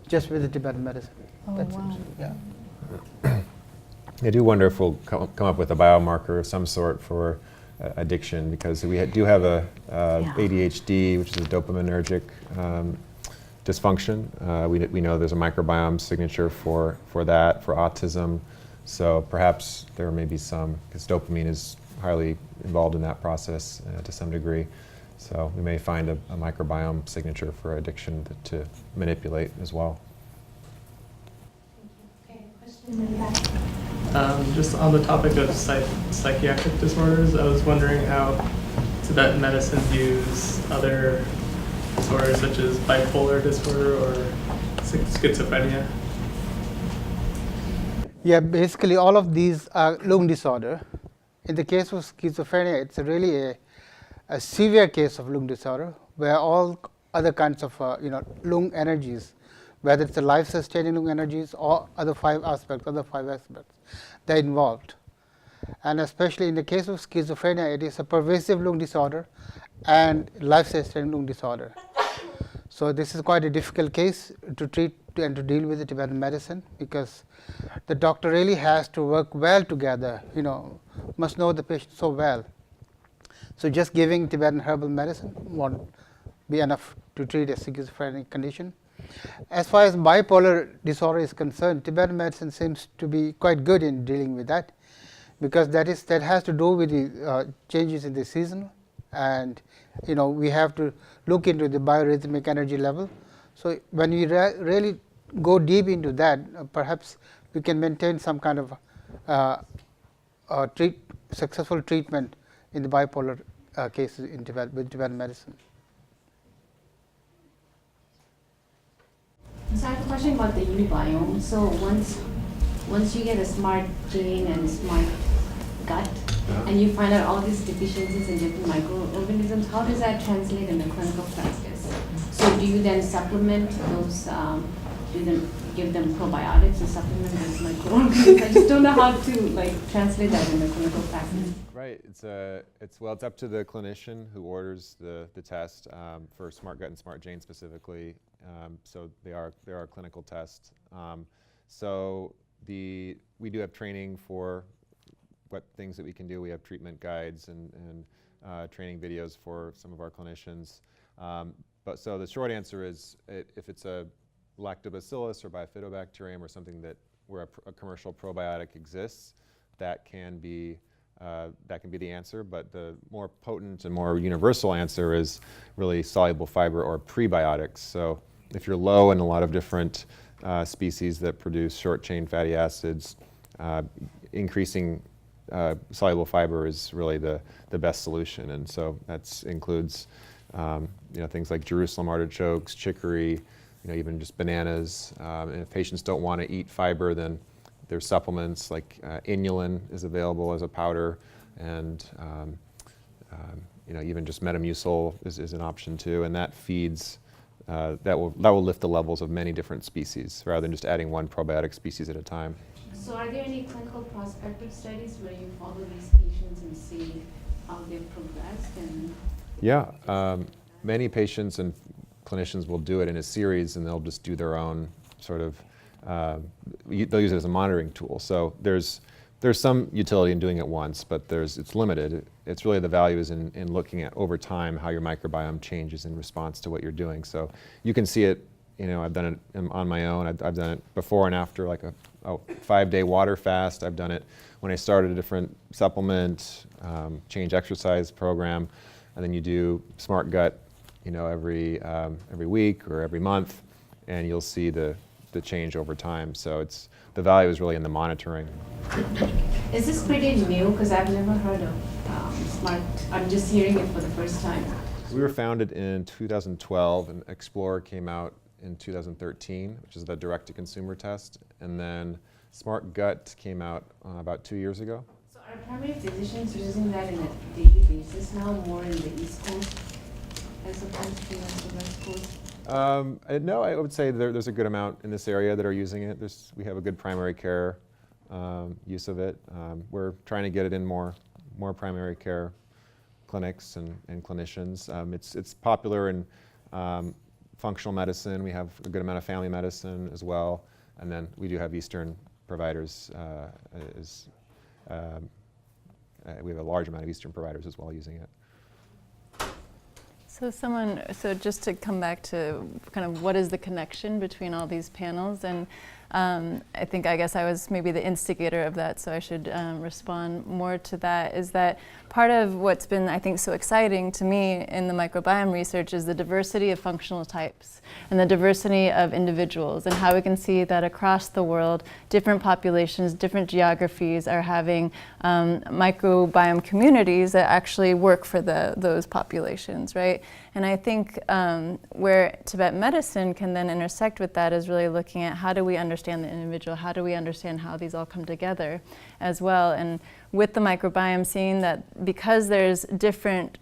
just with the Tibetan medicine. Oh, That's wow. it. Yeah. I do wonder if we'll come up with a biomarker of some sort for addiction, because we do have a ADHD, which is a dopaminergic dysfunction. We know there's a microbiome signature for that, for autism. So perhaps there may be some, because dopamine is highly involved in that process to some degree. So we may find a microbiome signature for addiction to manipulate as well. Okay, question in the back. Just on the topic of psychiatric disorders, I was wondering how Tibetan medicine views other disorders such as bipolar disorder or schizophrenia. Yeah, basically all of these are lung disorder. In the case of schizophrenia, it's really a severe case of lung disorder where all other kinds of lung energies, whether it's the life-sustaining lung energies or other five aspects, they're involved. And especially in the case of schizophrenia, it is a pervasive lung disorder and life-sustaining lung disorder. So this is quite a difficult case to treat and to deal with the Tibetan medicine, because the doctor really has to work well together, must know the patient so well. So just giving Tibetan herbal medicine won't be enough to treat a schizophrenic condition. As far as bipolar disorder is concerned, Tibetan medicine seems to be quite good in dealing with that, because that has to do with the changes in the season, and we have to look into the biorhythmic energy level. So when we really go deep into that, perhaps we can maintain some kind of successful treatment in the bipolar cases in with Tibetan medicine. So I have a question about the Ubiome. So once you get a smart brain and smart gut, and you find out all these deficiencies in different microorganisms, how does that translate in the clinical practice? So do you then supplement those, give them probiotics to supplement those microorganisms? I just don't know how to translate that in the clinical practice. Right. It's up to the clinician who orders the test for Smart Gut and Smart Jane specifically. So they are clinical tests. So we do have training for what things that we can do. We have treatment guides and training videos for some of our clinicians. But so the short answer is, if it's a lactobacillus or bifidobacterium or something where a commercial probiotic exists, that can be the answer. But the more potent and more universal answer is really soluble fiber or prebiotics. So if you're low in a lot of different species that produce short-chain fatty acids, increasing soluble fiber is really the best solution. And so that includes things like Jerusalem artichokes, chicory, even just bananas. And if patients don't want to eat fiber, then there's supplements like inulin is available as a powder, and even just Metamucil is an option too, and that feeds. That will lift the levels of many different species rather than just adding one probiotic species at a time. So are there any clinical prospective studies where you follow these patients and see how they've progressed? Yeah, many patients and clinicians will do it in a series, and they'll just do their own sort of, they'll use it as a monitoring tool. So there's some utility in doing it once, but it's limited. It's really the value is in looking at over time how your microbiome changes in response to what you're doing. So you can see it, I've done it on my own. I've done it before and after, like a 5-day water fast. I've done it when I started a different supplement, change exercise program, and then you do Smart Gut, every week or every month, and you'll see the change over time. So the value is really in the monitoring. Is this pretty new? Because I've never heard of Smart. I'm just hearing it for the first time. We were founded in 2012, and Explorer came out in 2013, which is the direct-to-consumer test, and then Smart Gut came out about 2 years ago. So are primary physicians using that in a daily basis now, more in the East Coast as opposed to the West Coast? No, I would say there's a good amount in this area that are using it. We have a good primary care use of it. We're trying to get it in more primary care clinics and clinicians. It's popular in functional medicine. We have a good amount of family medicine as well, and then we do have Eastern providers we have a large amount of Eastern providers as well using it. So just to come back to kind of what is the connection between all these panels, and I guess I was maybe the instigator of that, so I should respond more to that, is that part of what's been, I think, so exciting to me in the microbiome research is the diversity of functional types and the diversity of individuals, and how we can see that across the world, different populations, different geographies are having microbiome communities that actually work for those populations, right? And I think where Tibetan medicine can then intersect with that is really looking at how do we understand the individual, how do we understand how these all come together as well. And with the microbiome, seeing that because there's different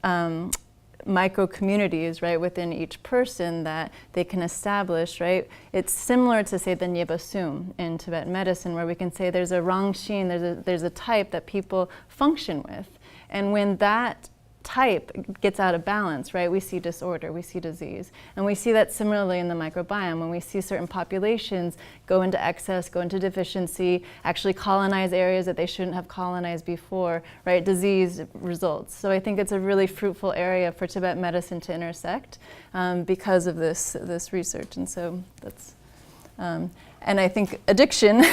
micro communities, right, within each person that they can establish, right? It's similar to, say, the Nyeba Sum in Tibetan medicine, where we can say there's a Rangxin, there's a type that people function with. And when that type gets out of balance, right, we see disorder, we see disease. And we see that similarly in the microbiome, when we see certain populations go into excess, go into deficiency, actually colonize areas that they shouldn't have colonized before, right, disease results. So I think it's a really fruitful area for Tibetan medicine to intersect because of this research. And so that's, and I think addiction,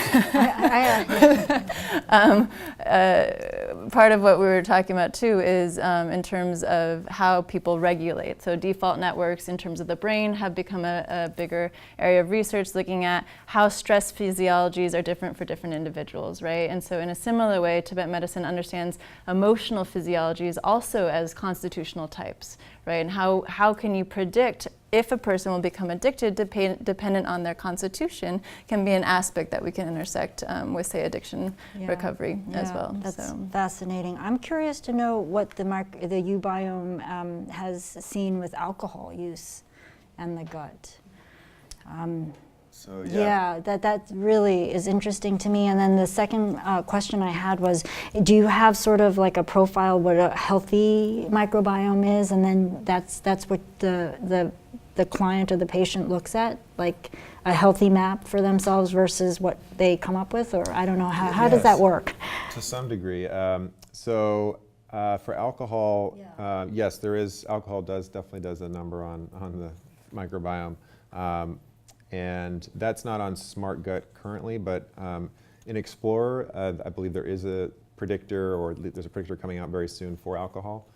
part of what we were talking about too is in terms of how people regulate. So default networks in terms of the brain have become a bigger area of research, looking at how stress physiologies are different for different individuals, right? And so in a similar way, Tibetan medicine understands emotional physiologies also as constitutional types, right? And how can you predict if a person will become addicted dependent on their constitution can be an aspect that we can intersect with, say, addiction recovery as well. That's fascinating. I'm curious to know what the uBiome has seen with alcohol use and the gut. That really is interesting to me. And then the second question I had was, do you have sort of like a profile what a healthy microbiome is, and then that's what the client or the patient looks at, like a healthy map for themselves versus what they come up with? Or I don't know, how does that work? To some degree. For alcohol, yes, there is, alcohol definitely does a number on the microbiome. And that's not on Smart Gut currently, but in Explorer, I believe there is a predictor, or there's a predictor coming out very soon for alcohol.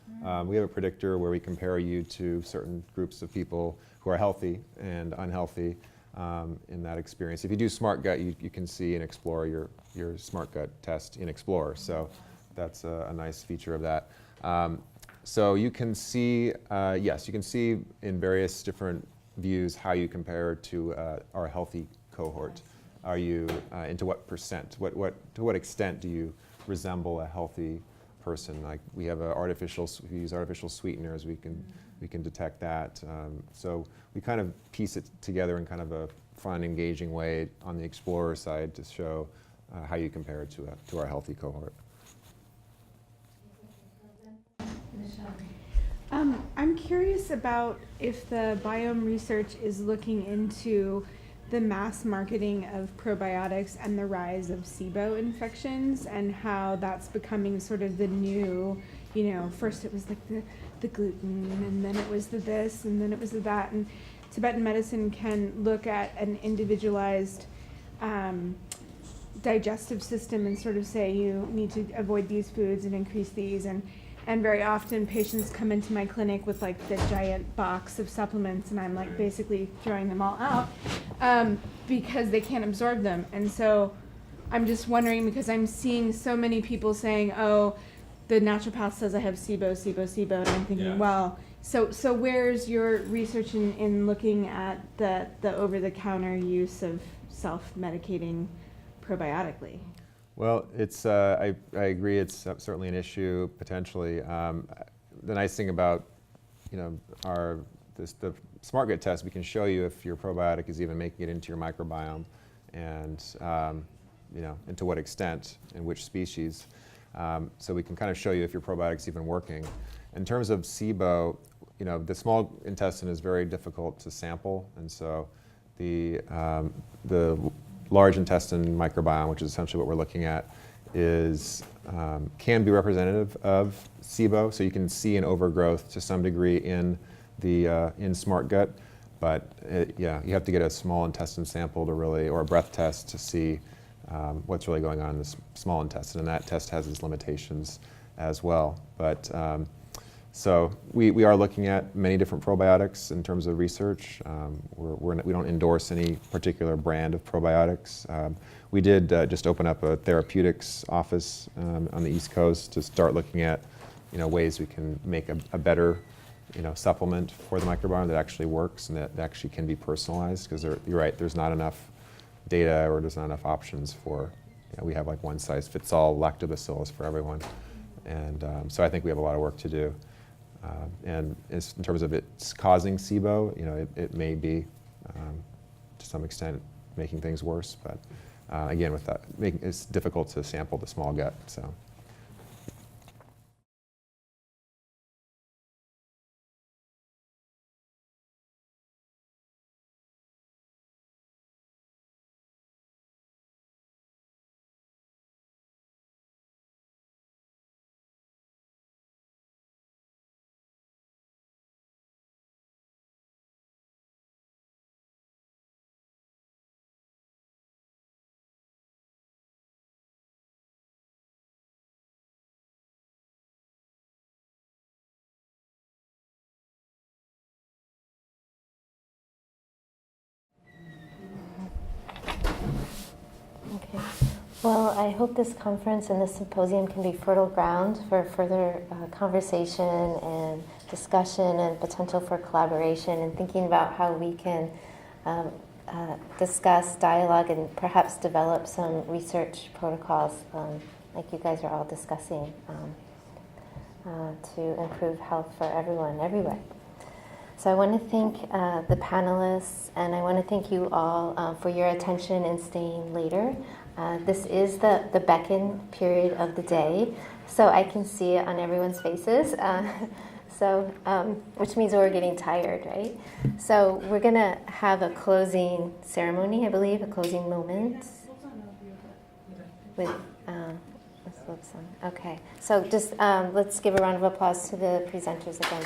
We have a predictor where we compare you to certain groups of people who are healthy and unhealthy in that experience. If you do Smart Gut, you can see in Explorer your Smart Gut test in Explorer. So that's a nice feature of that. So you can see, yes, you can see in various different views how you compare to our healthy cohort. Are you into what percent? To what extent do you resemble a healthy person? Like we have we use artificial sweeteners. We can detect that. So we kind of piece it together in kind of a fun, engaging way on the Explorer side to show how you compare it to our healthy cohort. I'm curious about if the biome research is looking into the mass marketing of probiotics and the rise of SIBO infections, and how that's becoming sort of the new, first it was like the gluten, and then it was the this, and then it was the that, and Tibetan medicine can look at an individualized digestive system and sort of say you need to avoid these foods and increase these, and very often patients come into my clinic with like the giant box of supplements, and I'm like basically throwing them all out because they can't absorb them. And so I'm just wondering, because I'm seeing so many people saying, oh, the naturopath says I have SIBO, and I'm thinking, well, so where's your research in looking at the over-the-counter use of self-medicating probiotically? Well, it's, I agree, it's certainly an issue, potentially. The nice thing about, the Smart Gut test, we can show you if your probiotic is even making it into your microbiome, and, and to what extent, and which species. So we can kind of show you if your probiotic's even working. In terms of SIBO, the small intestine is very difficult to sample, and so the large intestine microbiome, which is essentially what we're looking at, is can be representative of SIBO. So you can see an overgrowth to some degree in the in smart gut, but yeah, you have to get a small intestine sample to really, or a breath test to see what's really going on in the small intestine, and that test has its limitations as well. But so we are looking at many different probiotics in terms of research. We don't endorse any particular brand of probiotics. We did just open up a therapeutics office on the East Coast to start looking at, ways we can make a better, supplement for the microbiome that actually works and that actually can be personalized. Because you're right, there's not enough data or there's not enough options for. We have like one size fits all lactobacillus for everyone, and so I think we have a lot of work to do. And in terms of it's causing SIBO, it may be to some extent making things worse, but again, with that, it's difficult to sample the small gut. So. Okay. Well, I hope this conference and this symposium can be fertile ground for further conversation and discussion and potential for collaboration and thinking about how we can discuss, dialogue, and perhaps develop some research protocols like you guys are all discussing to improve health for everyone, everywhere. So I want to thank the panelists, and I want to thank you all for your attention and staying later. This is the beckon period of the day, so I can see it on everyone's faces, which means we're getting tired, right? So we're going to have a closing ceremony, I believe, a closing moment with love song. Okay, so just let's give a round of applause to the presenters again.